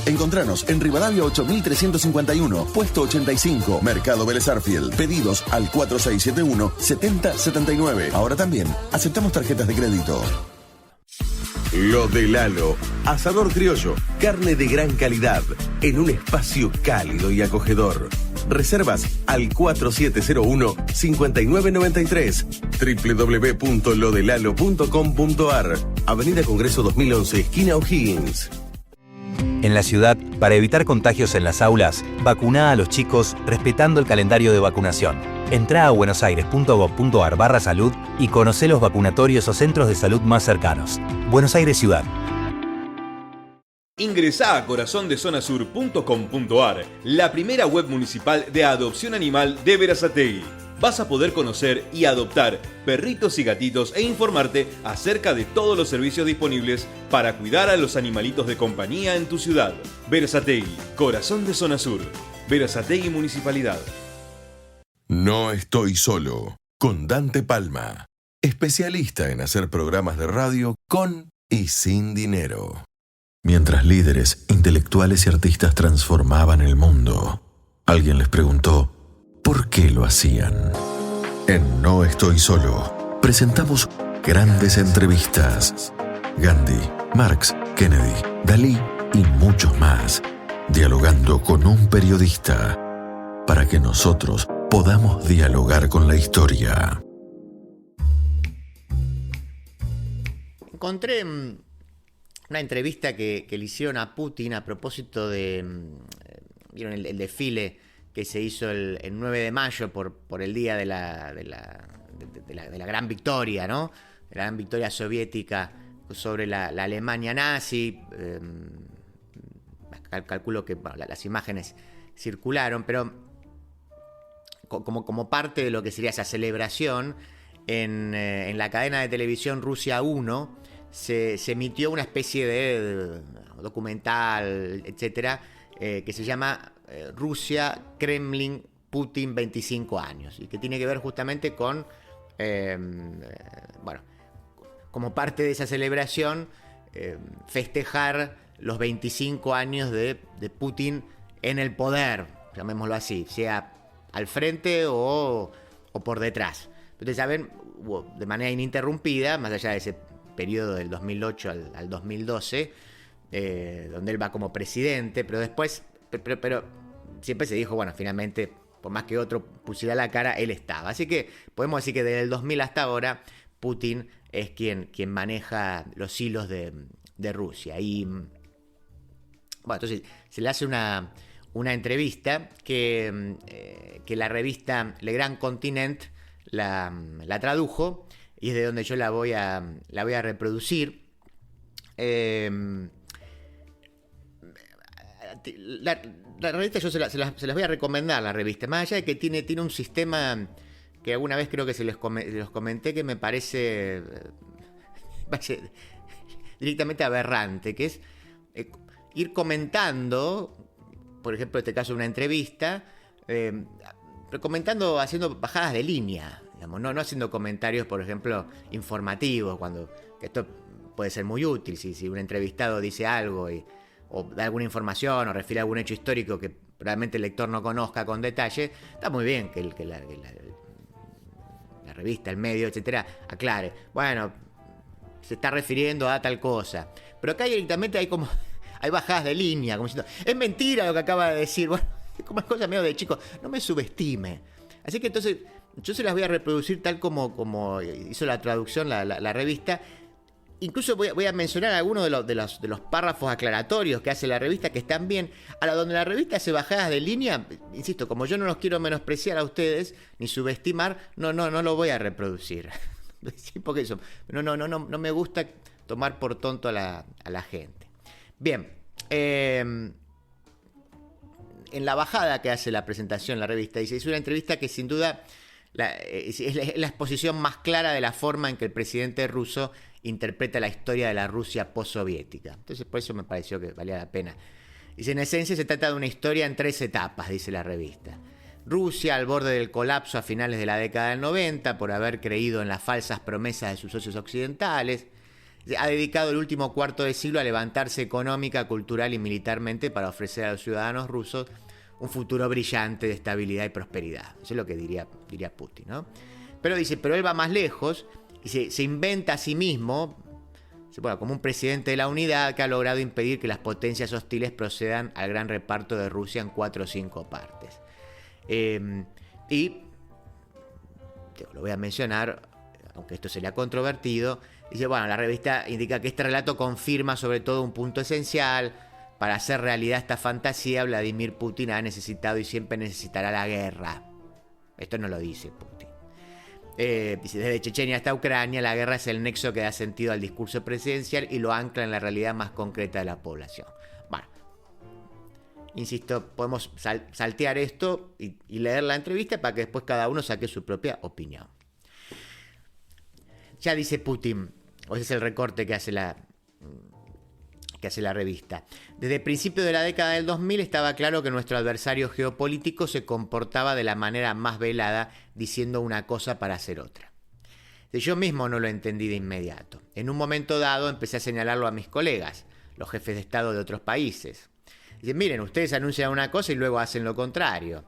Encontranos en Rivadavia 8351, puesto 85, Mercado Vélez Sarsfield. Pedidos al 4671-7079. Ahora también aceptamos tarjetas de crédito. Lo de Lalo, asador criollo, carne de gran calidad, en un espacio cálido y acogedor. Reservas al 4701-5993, www.lodelalo.com.ar, Avenida Congreso 2011, esquina O'Higgins. En la ciudad, para evitar contagios en las aulas, vacuná a los chicos respetando el calendario de vacunación. Entrá a buenosaires.gov.ar/salud y conocé los vacunatorios o centros de salud más cercanos. Buenos Aires Ciudad. Ingresá a corazondezonasur.com.ar, la primera web municipal de adopción animal de Berazategui. Vas a poder conocer y adoptar perritos y gatitos e informarte acerca de todos los servicios disponibles para cuidar a los animalitos de compañía en tu ciudad. Berazategui, corazón de Zona Sur. Berazategui Municipalidad. No estoy solo, con Dante Palma, especialista en hacer programas de radio con y sin dinero. Mientras líderes, intelectuales y artistas transformaban el mundo, alguien les preguntó ¿por qué lo hacían? En No Estoy Solo, presentamos grandes entrevistas. Gandhi, Marx, Kennedy, Dalí y muchos más, dialogando con un periodista, para que nosotros podamos dialogar con la historia. Encontré una entrevista que le hicieron a Putin a propósito de ¿vieron el desfile que se hizo el 9 de mayo por el día de la gran victoria, ¿no? La gran victoria soviética sobre la Alemania nazi. Calculo que las imágenes circularon, pero como parte de lo que sería esa celebración, en la cadena de televisión Rusia 1 se emitió una especie de documental, etcétera, que se llama Rusia, Kremlin, Putin 25 años, y que tiene que ver justamente con, como parte de esa celebración, festejar los 25 años de Putin en el poder, llamémoslo así, sea al frente o por detrás. Ustedes saben, de manera ininterrumpida, más allá de ese periodo del 2008 al 2012, donde él va como presidente, pero después, pero siempre se dijo, bueno, finalmente por más que otro pusiera la cara, él estaba. Así que podemos decir que desde el 2000 hasta ahora, Putin es quien maneja los hilos de Rusia. Y bueno, entonces se le hace una entrevista que la revista Le Grand Continent la tradujo, y es de donde yo la voy a reproducir. La revista yo se las voy a recomendar, la revista, más allá de que tiene un sistema que alguna vez creo que se los comenté, que me parece directamente aberrante, que es ir comentando, por ejemplo, en este caso una entrevista, comentando, haciendo bajadas de línea, digamos, no haciendo comentarios, por ejemplo, informativos, que esto puede ser muy útil, si un entrevistado dice algo o da alguna información o refiere a algún hecho histórico que probablemente el lector no conozca con detalle, está muy bien que la revista, el medio, etcétera, aclare. Bueno, se está refiriendo a tal cosa. Pero acá directamente hay bajadas de línea, como diciendo, es mentira lo que acaba de decir. Bueno, es como una cosa medio de chico, no me subestime. Así que entonces yo se las voy a reproducir tal como hizo la traducción la revista. Incluso voy a mencionar algunos de los párrafos aclaratorios que hace la revista, que están bien. A donde la revista hace bajadas de línea, insisto, como yo no los quiero menospreciar a ustedes ni subestimar, no lo voy a reproducir. Sí, porque eso, no me gusta tomar por tonto a la gente. Bien, en la bajada que hace la presentación la revista, dice, es una entrevista que sin duda es la exposición más clara de la forma en que el presidente ruso interpreta la historia de la Rusia postsoviética. Entonces, por eso me pareció que valía la pena. Dice, en esencia se trata de una historia en 3 etapas, dice la revista. Rusia al borde del colapso a finales de la década del 90 por haber creído en las falsas promesas de sus socios occidentales. Ha dedicado el último cuarto de siglo a levantarse económica, cultural y militarmente para ofrecer a los ciudadanos rusos un futuro brillante de estabilidad y prosperidad. Eso es lo que diría Putin, ¿no? Pero dice, pero él va más lejos y se inventa a sí mismo, como un presidente de la unidad que ha logrado impedir que las potencias hostiles procedan al gran reparto de Rusia en 4 o 5 partes. Y lo voy a mencionar, aunque esto sería controvertido. Dice, bueno, la revista indica que este relato confirma sobre todo un punto esencial. Para hacer realidad esta fantasía, Vladimir Putin ha necesitado y siempre necesitará la guerra. Esto no lo dice Putin. Dice, desde Chechenia hasta Ucrania, la guerra es el nexo que da sentido al discurso presidencial y lo ancla en la realidad más concreta de la población. Bueno, insisto, podemos saltear esto y leer la entrevista para que después cada uno saque su propia opinión. Ya dice Putin, o ese es el recorte que hace la revista. Desde el principio de la década del 2000 estaba claro que nuestro adversario geopolítico se comportaba de la manera más velada, diciendo una cosa para hacer otra. Yo mismo no lo entendí de inmediato. En un momento dado empecé a señalarlo a mis colegas, los jefes de Estado de otros países. Dicen, miren, ustedes anuncian una cosa y luego hacen lo contrario.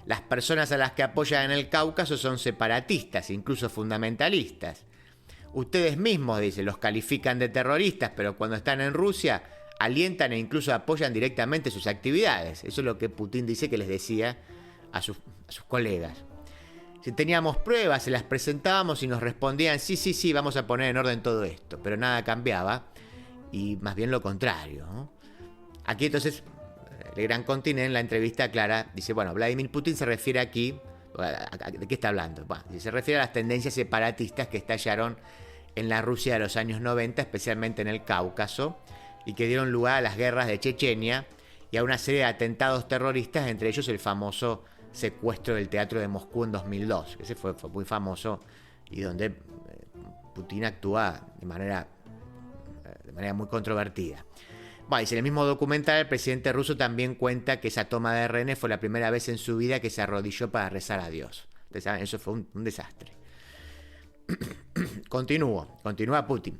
Las personas a las que apoyan en el Cáucaso son separatistas, incluso fundamentalistas. Ustedes mismos, dice, los califican de terroristas, pero cuando están en Rusia alientan e incluso apoyan directamente sus actividades. Eso es lo que Putin dice que les decía a sus colegas. Si teníamos pruebas, se las presentábamos y nos respondían, sí, vamos a poner en orden todo esto. Pero nada cambiaba y más bien lo contrario, ¿no? Aquí entonces, el Gran Continente en la entrevista aclara, dice, bueno, Vladimir Putin se refiere aquí, ¿de qué está hablando? Bueno, se refiere a las tendencias separatistas que estallaron en la Rusia de los años 90, especialmente en el Cáucaso, y que dieron lugar a las guerras de Chechenia y a una serie de atentados terroristas, entre ellos el famoso secuestro del Teatro de Moscú en 2002, que ese fue muy famoso y donde Putin actúa de manera muy controvertida. Bueno, y en el mismo documental el presidente ruso también cuenta que esa toma de rehenes fue la primera vez en su vida que se arrodilló para rezar a Dios. Ustedes saben, eso fue un desastre. Continúa Putin.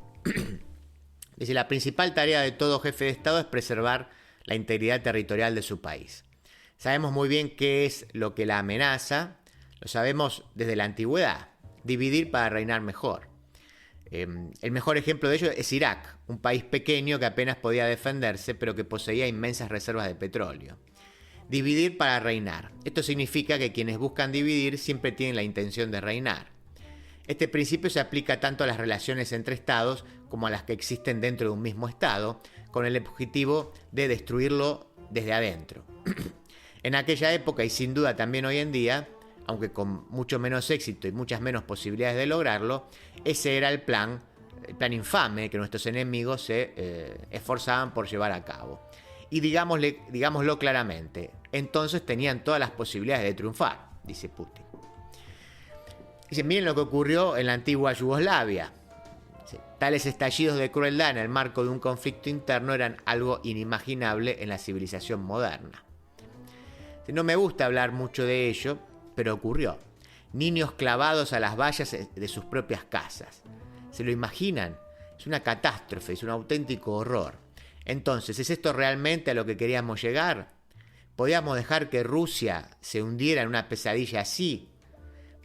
Dice, la principal tarea de todo jefe de Estado es preservar la integridad territorial de su país. Sabemos muy bien qué es lo que la amenaza, lo sabemos desde la antigüedad, dividir para reinar mejor. El mejor ejemplo de ello es Irak, un país pequeño que apenas podía defenderse, pero que poseía inmensas reservas de petróleo. Dividir para reinar. Esto significa que quienes buscan dividir siempre tienen la intención de reinar. Este principio se aplica tanto a las relaciones entre estados como a las que existen dentro de un mismo estado, con el objetivo de destruirlo desde adentro. En aquella época, y sin duda también hoy en día, aunque con mucho menos éxito y muchas menos posibilidades de lograrlo, ese era el plan infame que nuestros enemigos se esforzaban por llevar a cabo. Y digámoslo claramente, entonces tenían todas las posibilidades de triunfar, dice Putin. Dice, miren lo que ocurrió en la antigua Yugoslavia. Dice, tales estallidos de crueldad en el marco de un conflicto interno eran algo inimaginable en la civilización moderna. Dice, no me gusta hablar mucho de ello, pero ocurrió. Niños clavados a las vallas de sus propias casas. ¿Se lo imaginan? Es una catástrofe, es un auténtico horror. Entonces, ¿es esto realmente a lo que queríamos llegar? ¿Podíamos dejar que Rusia se hundiera en una pesadilla así?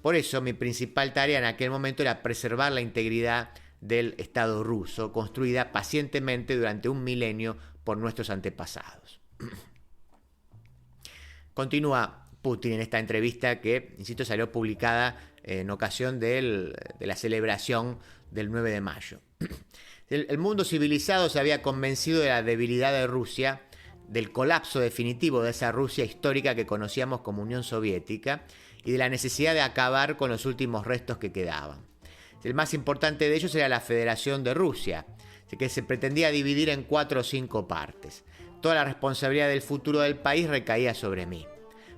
Por eso, mi principal tarea en aquel momento era preservar la integridad del Estado ruso, construida pacientemente durante un milenio por nuestros antepasados. Continúa Putin en esta entrevista que, insisto, salió publicada en ocasión de la celebración del 9 de mayo. El mundo civilizado se había convencido de la debilidad de Rusia, del colapso definitivo de esa Rusia histórica que conocíamos como Unión Soviética y de la necesidad de acabar con los últimos restos que quedaban. El más importante de ellos era la Federación de Rusia, que se pretendía dividir en 4 o 5 partes. Toda la responsabilidad del futuro del país recaía sobre mí.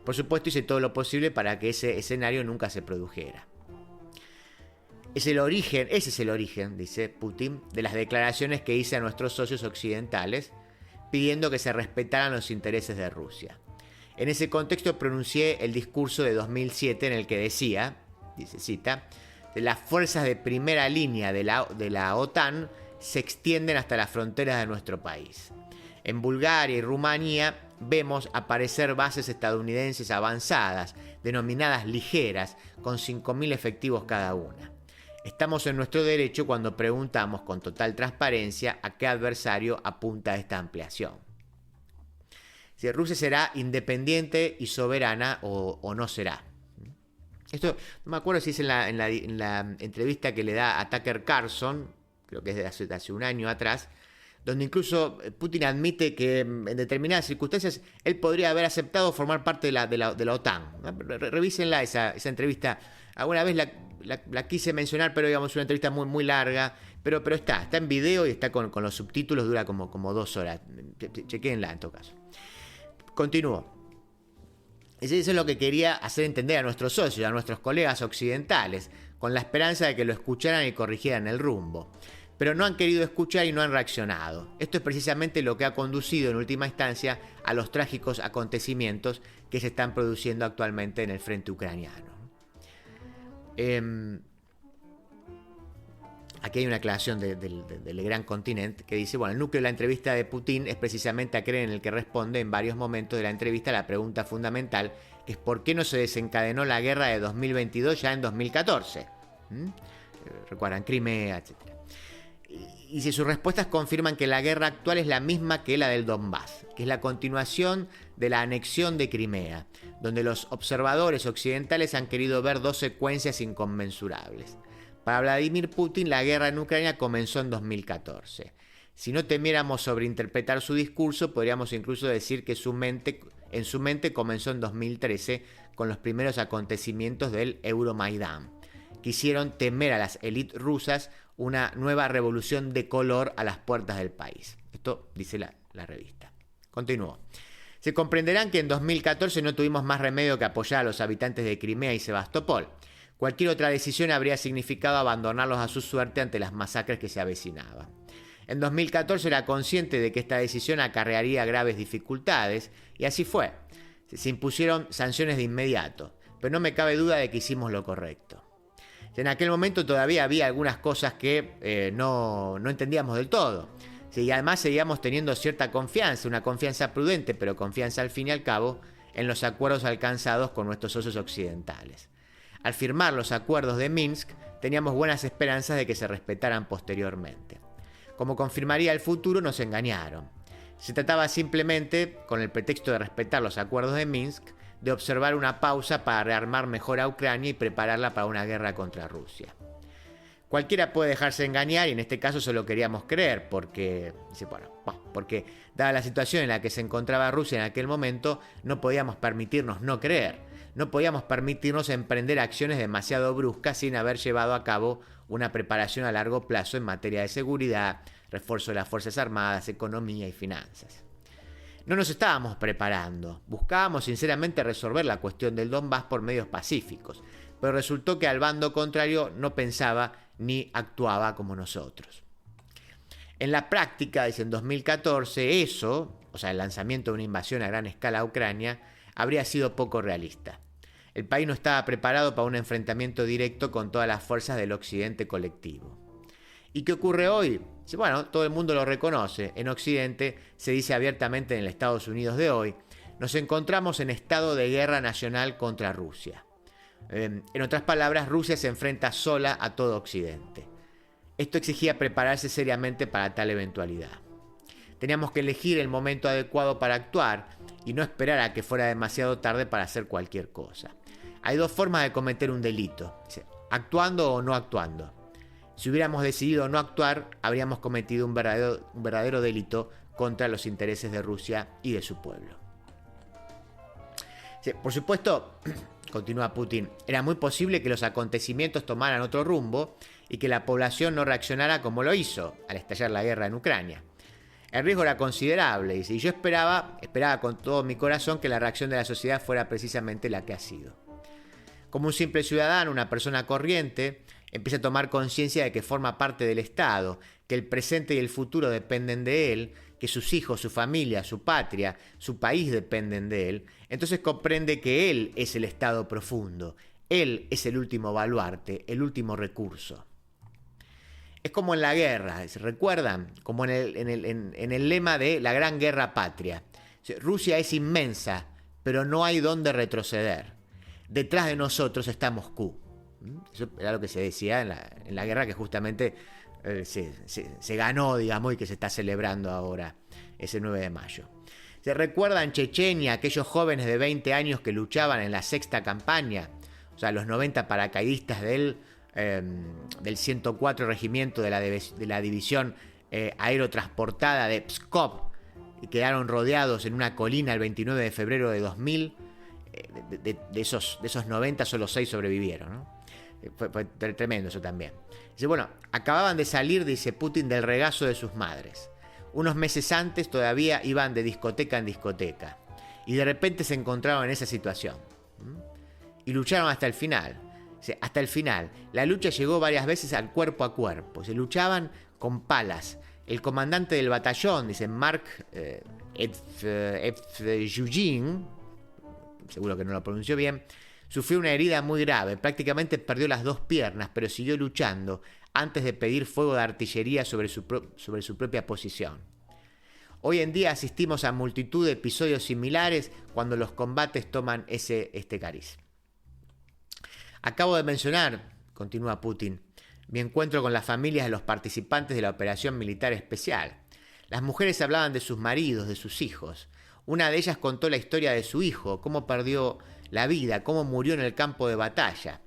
Por supuesto, hice todo lo posible para que ese escenario nunca se produjera. Ese es el origen, dice Putin, de las declaraciones que hice a nuestros socios occidentales, pidiendo que se respetaran los intereses de Rusia. En ese contexto pronuncié el discurso de 2007 en el que decía, dice, cita, las fuerzas de primera línea de la OTAN se extienden hasta las fronteras de nuestro país. En Bulgaria y Rumanía vemos aparecer bases estadounidenses avanzadas, denominadas ligeras, con 5.000 efectivos cada una. Estamos en nuestro derecho cuando preguntamos con total transparencia a qué adversario apunta esta ampliación. Si Rusia será independiente y soberana o no será. Esto no me acuerdo si es en la entrevista que le da a Tucker Carlson, creo que es de hace un año atrás, donde incluso Putin admite que en determinadas circunstancias él podría haber aceptado formar parte de la OTAN. Revísenla esa entrevista. Alguna vez la quise mencionar, pero digamos una entrevista muy, muy larga, pero está en video y está con los subtítulos, dura como 2 horas. Chequéenla en todo caso. Continúo. Eso es lo que quería hacer entender a nuestros socios, a nuestros colegas occidentales, con la esperanza de que lo escucharan y corrigieran el rumbo. Pero no han querido escuchar y no han reaccionado. Esto es precisamente lo que ha conducido en última instancia a los trágicos acontecimientos que se están produciendo actualmente en el frente ucraniano. Aquí hay una aclaración del gran continente que dice, bueno, el núcleo de la entrevista de Putin es precisamente aquel en el que responde en varios momentos de la entrevista la pregunta fundamental, que es ¿por qué no se desencadenó la guerra de 2022 ya en 2014? Recuerdan, Crimea, etc. Y si sus respuestas confirman que la guerra actual es la misma que la del Donbass, que es la continuación de la anexión de Crimea, donde los observadores occidentales han querido ver 2 secuencias inconmensurables. Para Vladimir Putin, la guerra en Ucrania comenzó en 2014. Si no temiéramos sobreinterpretar su discurso, podríamos incluso decir que en su mente comenzó en 2013 con los primeros acontecimientos del Euromaidán, que hicieron temer a las élites rusas una nueva revolución de color a las puertas del país. Esto dice la revista. Continúo. Se comprenderán que en 2014 no tuvimos más remedio que apoyar a los habitantes de Crimea y Sebastopol. Cualquier otra decisión habría significado abandonarlos a su suerte ante las masacres que se avecinaban. En 2014 era consciente de que esta decisión acarrearía graves dificultades, y así fue. Se impusieron sanciones de inmediato, pero no me cabe duda de que hicimos lo correcto. En aquel momento todavía había algunas cosas que no entendíamos del todo. Y además seguíamos teniendo cierta confianza, una confianza prudente, pero confianza al fin y al cabo, en los acuerdos alcanzados con nuestros socios occidentales. Al firmar los acuerdos de Minsk, teníamos buenas esperanzas de que se respetaran posteriormente. Como confirmaría el futuro, nos engañaron. Se trataba simplemente, con el pretexto de respetar los acuerdos de Minsk, de observar una pausa para rearmar mejor a Ucrania y prepararla para una guerra contra Rusia. Cualquiera puede dejarse engañar y en este caso solo queríamos creer porque dada la situación en la que se encontraba Rusia en aquel momento, no podíamos permitirnos no creer. No podíamos permitirnos emprender acciones demasiado bruscas sin haber llevado a cabo una preparación a largo plazo en materia de seguridad, refuerzo de las Fuerzas Armadas, economía y finanzas. No nos estábamos preparando, buscábamos sinceramente resolver la cuestión del Donbass por medios pacíficos, pero resultó que al bando contrario no pensaba ni actuaba como nosotros. En la práctica, en 2014, eso, o sea, el lanzamiento de una invasión a gran escala a Ucrania, habría sido poco realista. El país no estaba preparado para un enfrentamiento directo con todas las fuerzas del occidente colectivo. ¿Y qué ocurre hoy? Bueno, todo el mundo lo reconoce. En Occidente se dice abiertamente en los Estados Unidos de hoy, nos encontramos en estado de guerra nacional contra Rusia. En otras palabras, Rusia se enfrenta sola a todo Occidente. Esto exigía prepararse seriamente para tal eventualidad. Teníamos que elegir el momento adecuado para actuar y no esperar a que fuera demasiado tarde para hacer cualquier cosa. Hay dos formas de cometer un delito, actuando o no actuando. Si hubiéramos decidido no actuar, habríamos cometido un verdadero delito contra los intereses de Rusia y de su pueblo. Por supuesto, continúa Putin, era muy posible que los acontecimientos tomaran otro rumbo y que la población no reaccionara como lo hizo al estallar la guerra en Ucrania. El riesgo era considerable y yo esperaba con todo mi corazón que la reacción de la sociedad fuera precisamente la que ha sido. Como un simple ciudadano, una persona corriente, empieza a tomar conciencia de que forma parte del Estado, que el presente y el futuro dependen de él, que sus hijos, su familia, su patria, su país dependen de él, entonces comprende que él es el Estado profundo, él es el último baluarte, el último recurso. Es como en la guerra, ¿se recuerdan? Como en el lema de la Gran Guerra Patria. Rusia es inmensa, pero no hay dónde retroceder. Detrás de nosotros está Moscú. Eso era lo que se decía en la guerra que justamente se ganó, digamos, y que se está celebrando ahora, ese 9 de mayo. ¿Se recuerdan Chechenia, aquellos jóvenes de 20 años que luchaban en la sexta campaña? O sea, los 90 paracaidistas del 104 regimiento de la división aerotransportada de Pskov, y quedaron rodeados en una colina el 29 de febrero de 2000. De esos 90, solo 6 sobrevivieron, ¿no? Fue tremendo eso también. Dice, bueno, acababan de salir, dice Putin, del regazo de sus madres. Unos meses antes todavía iban de discoteca en discoteca. Y de repente se encontraron en esa situación. Y lucharon hasta el final. Hasta el final. La lucha llegó varias veces al cuerpo a cuerpo. Se luchaban con palas. El comandante del batallón, dice Mark Evjugin, seguro que no lo pronunció bien, sufrió una herida muy grave, prácticamente perdió las 2 piernas, pero siguió luchando antes de pedir fuego de artillería sobre su propia posición. Hoy en día asistimos a multitud de episodios similares cuando los combates toman este cariz. Acabo de mencionar, continúa Putin, mi encuentro con las familias de los participantes de la operación militar especial. Las mujeres hablaban de sus maridos, de sus hijos. Una de ellas contó la historia de su hijo, cómo perdió la vida, cómo murió en el campo de batalla.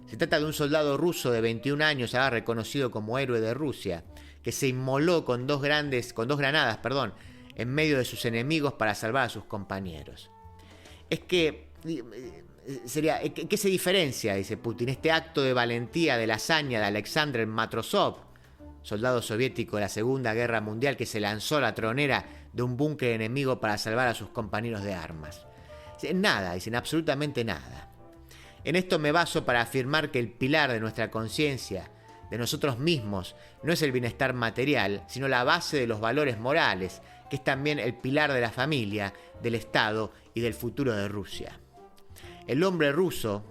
Se trata de un soldado ruso de 21 años, ahora reconocido como héroe de Rusia, que se inmoló con dos granadas, en medio de sus enemigos para salvar a sus compañeros. ¿Qué se diferencia, dice Putin, este acto de valentía, de la hazaña de Alexander Matrosov, soldado soviético de la Segunda Guerra Mundial que se lanzó a la tronera de un búnker enemigo para salvar a sus compañeros de armas? Nada, dicen, absolutamente nada. En esto me baso para afirmar que el pilar de nuestra conciencia, de nosotros mismos, no es el bienestar material, sino la base de los valores morales, que es también el pilar de la familia, del Estado y del futuro de Rusia. El hombre ruso,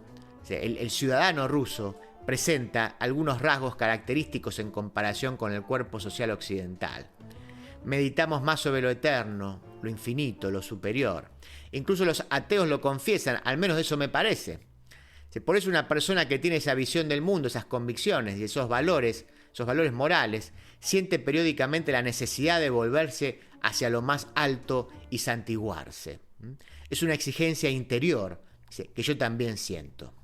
el ciudadano ruso, presenta algunos rasgos característicos en comparación con el cuerpo social occidental. Meditamos más sobre lo eterno, lo infinito, lo superior. Incluso los ateos lo confiesan, al menos eso me parece. Por eso una persona que tiene esa visión del mundo, esas convicciones y esos valores morales, siente periódicamente la necesidad de volverse hacia lo más alto y santiguarse. Es una exigencia interior que yo también siento.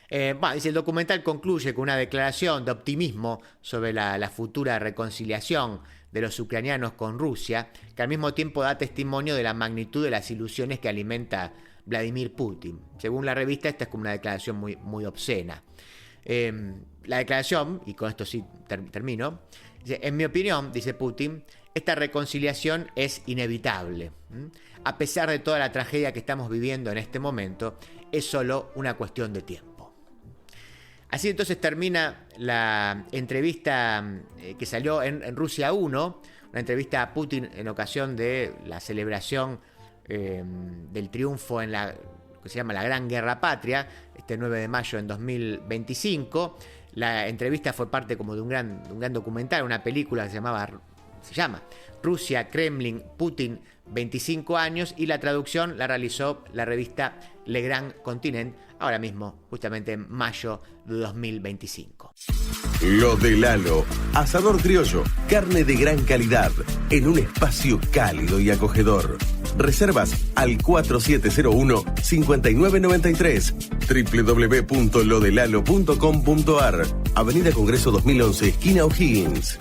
Dice, el documental concluye con una declaración de optimismo sobre la futura reconciliación de los ucranianos con Rusia, que al mismo tiempo da testimonio de la magnitud de las ilusiones que alimenta Vladimir Putin. Según la revista, esta es como una declaración muy, muy obscena. La declaración, y con esto sí termino, dice, en mi opinión, dice Putin, esta reconciliación es inevitable. A pesar de toda la tragedia que estamos viviendo en este momento, es solo una cuestión de tiempo. Así entonces termina la entrevista que salió en Rusia 1, una entrevista a Putin en ocasión de la celebración del triunfo en la que se llama la Gran Guerra Patria, este 9 de mayo en 2025. La entrevista fue parte como de un gran documental, una película que se llama Rusia, Kremlin, Putin, 25 años, y la traducción la realizó la revista Le Grand Continent, ahora mismo, justamente en mayo de 2025. Lo de Lalo, asador criollo, carne de gran calidad, en un espacio cálido y acogedor. Reservas al 4701-5993, www.lodelalo.com.ar, Avenida Congreso 2011, esquina O'Higgins.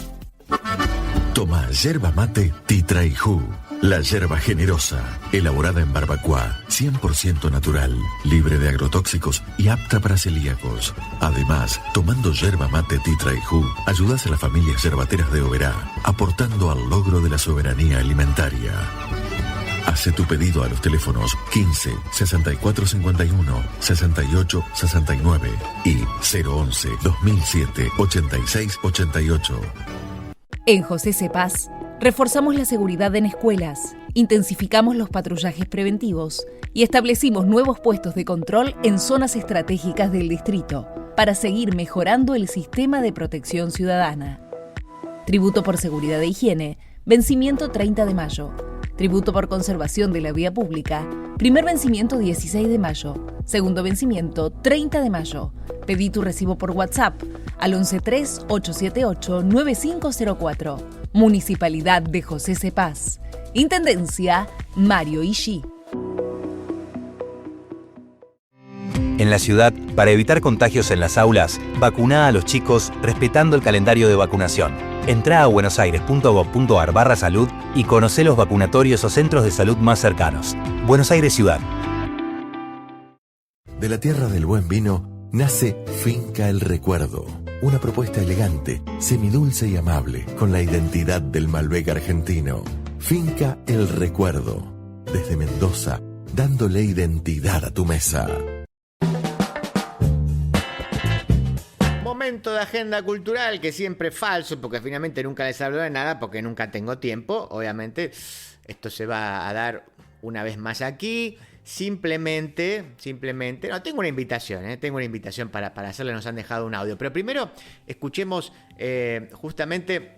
Toma yerba mate Titraijú. La yerba generosa, elaborada en barbacoa, 100% natural, libre de agrotóxicos y apta para celíacos. Además, tomando yerba mate Titraijú, ayudas a las familias yerbateras de Oberá, aportando al logro de la soberanía alimentaria. Hace tu pedido a los teléfonos 15 64 51 68 69 y 011 2007 86 88. En José Cepaz, reforzamos la seguridad en escuelas, intensificamos los patrullajes preventivos y establecimos nuevos puestos de control en zonas estratégicas del distrito para seguir mejorando el sistema de protección ciudadana. Tributo por seguridad e higiene, vencimiento 30 de mayo. Tributo por conservación de la vía pública, primer vencimiento 16 de mayo, segundo vencimiento 30 de mayo. Pedí tu recibo por WhatsApp al 113-878-9504. Municipalidad de José Cepaz. Intendencia Mario Ishii. En la ciudad, para evitar contagios en las aulas, vacuna a los chicos respetando el calendario de vacunación. Entrá a buenosaires.gov.ar/salud y conocé los vacunatorios o centros de salud más cercanos. Buenos Aires Ciudad. De la tierra del buen vino nace Finca El Recuerdo, una propuesta elegante, semidulce y amable, con la identidad del Malbec argentino. Finca El Recuerdo, desde Mendoza, dándole identidad a tu mesa. Momento de agenda cultural, que siempre es falso, porque finalmente nunca les hablo de nada, porque nunca tengo tiempo. Obviamente, esto se va a dar una vez más aquí. Simplemente, no, tengo una invitación para hacerle, nos han dejado un audio. Pero primero, escuchemos justamente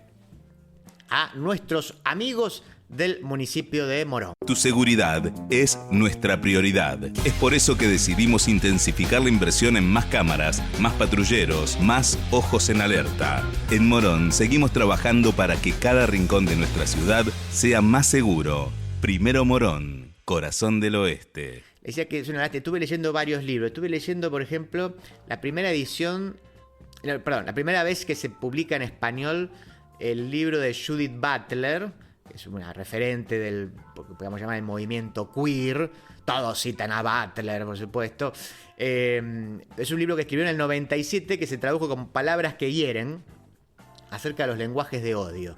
a nuestros amigos del municipio de Morón. Tu seguridad es nuestra prioridad. Es por eso que decidimos intensificar la inversión en más cámaras, más patrulleros, más ojos en alerta. En Morón seguimos trabajando para que cada rincón de nuestra ciudad sea más seguro. Primero Morón, corazón del oeste. Decía que estuve leyendo varios libros. Estuve leyendo, por ejemplo, la primera vez que se publica en español el libro de Judith Butler, que es una referente del, podríamos llamar, el movimiento queer. Todos citan a Butler, por supuesto. Es un libro que escribió en el 97 que se tradujo como Palabras que hieren, acerca de los lenguajes de odio.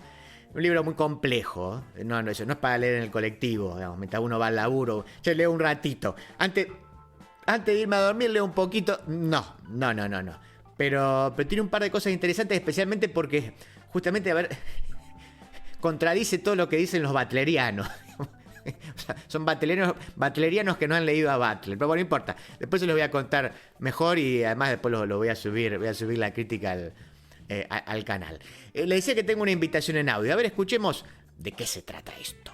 Un libro muy complejo. Eso no es para leer en el colectivo, digamos, mientras uno va al laburo. Yo leo un ratito. Antes de irme a dormir leo un poquito. No. Pero tiene un par de cosas interesantes, especialmente porque justamente, contradice todo lo que dicen los butlerianos. O sea, son butlerianos que no han leído a Butler. Pero bueno, no importa. Después se los voy a contar mejor y además después lo voy a subir. Voy a subir la crítica al canal. Le decía que tengo una invitación en audio. A ver, escuchemos de qué se trata esto.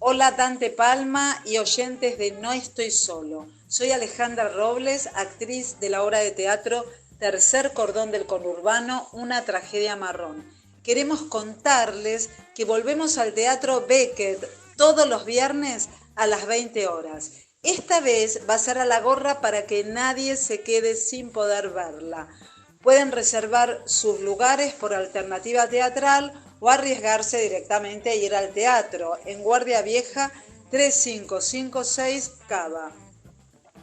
Hola Dante Palma y oyentes de No Estoy Solo. Soy Alejandra Robles, actriz de la obra de teatro Tercer Cordón del Conurbano, una tragedia marrón. queremos contarles que volvemos al Teatro Beckett todos los viernes a las 20 horas. Esta vez va a ser a la gorra para que nadie se quede sin poder verla. Pueden reservar sus lugares por alternativa teatral o arriesgarse directamente a ir al teatro en Guardia Vieja 3556 Cava.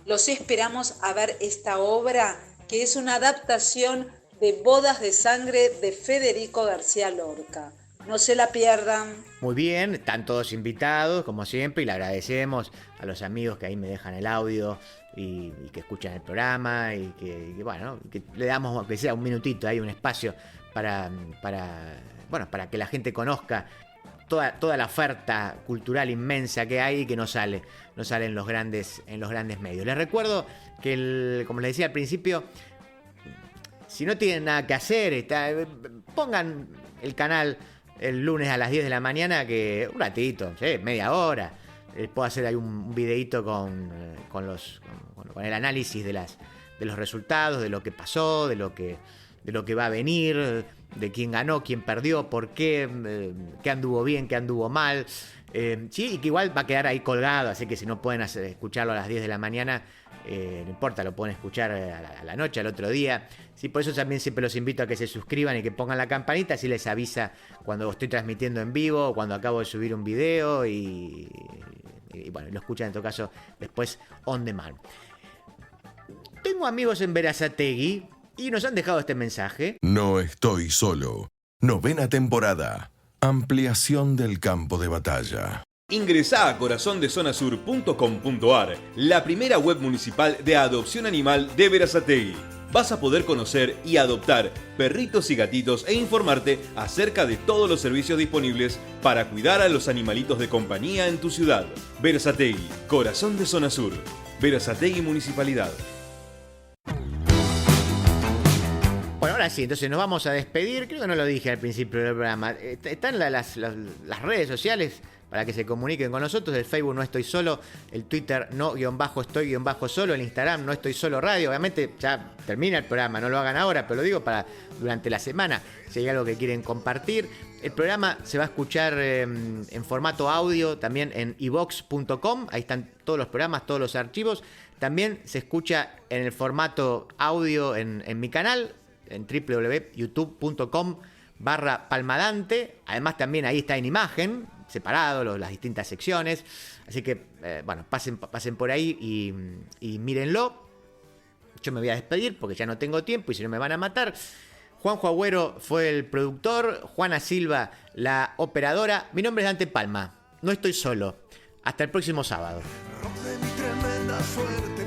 Los esperamos a ver esta obra, que es una adaptación de Bodas de Sangre de Federico García Lorca. No se la pierdan. Muy bien, están todos invitados, como siempre, y le agradecemos a los amigos que ahí me dejan el audio y que escuchan el programa y que le damos, aunque sea un minutito, ahí un espacio para que la gente conozca toda la oferta cultural inmensa que hay y que no sale en los grandes medios. Les recuerdo que, como les decía al principio, si no tienen nada que hacer, pongan el canal el lunes a las 10 de la mañana, que un ratito, ¿sí? Media hora. Puedo hacer ahí un videito con el análisis de los resultados, de lo que pasó, de lo que va a venir, de quién ganó, quién perdió, por qué, qué anduvo bien, qué anduvo mal. Sí, y que igual va a quedar ahí colgado, así que si no pueden escucharlo a las 10 de la mañana, no importa, lo pueden escuchar a la noche, al otro día. Sí, por eso también siempre los invito a que se suscriban y que pongan la campanita, así les avisa cuando estoy transmitiendo en vivo, cuando acabo de subir un video y lo escuchan en todo caso después on demand. Tengo amigos en Berazategui y nos han dejado este mensaje. No estoy solo. 9ª temporada. Ampliación del campo de batalla. Ingresá a corazondezonasur.com.ar, la primera web municipal de adopción animal de Berazategui. Vas a poder conocer y adoptar perritos y gatitos e informarte acerca de todos los servicios disponibles para cuidar a los animalitos de compañía en tu ciudad. Berazategui, corazón de Zona Sur. Berazategui Municipalidad. Bueno, ahora sí, entonces nos vamos a despedir. Creo que no lo dije al principio del programa. Están las redes sociales para que se comuniquen con nosotros. El Facebook No Estoy Solo, el Twitter No_Estoy_Solo, el Instagram No Estoy Solo Radio. Obviamente ya termina el programa, no lo hagan ahora, pero lo digo para durante la semana, si hay algo que quieren compartir. El programa se va a escuchar en formato audio también en ivox.com. Ahí están todos los programas, todos los archivos. También se escucha en el formato audio en mi canal, en www.youtube.com/palmadante. Además también ahí está en imagen, separado las distintas secciones. Así que, pasen por ahí y mírenlo. Yo me voy a despedir porque ya no tengo tiempo y si no me van a matar. Juanjo Agüero fue el productor, Juana Silva la operadora. Mi nombre es Dante Palma. No estoy solo. Hasta el próximo sábado. Rompe mi tremenda suerte.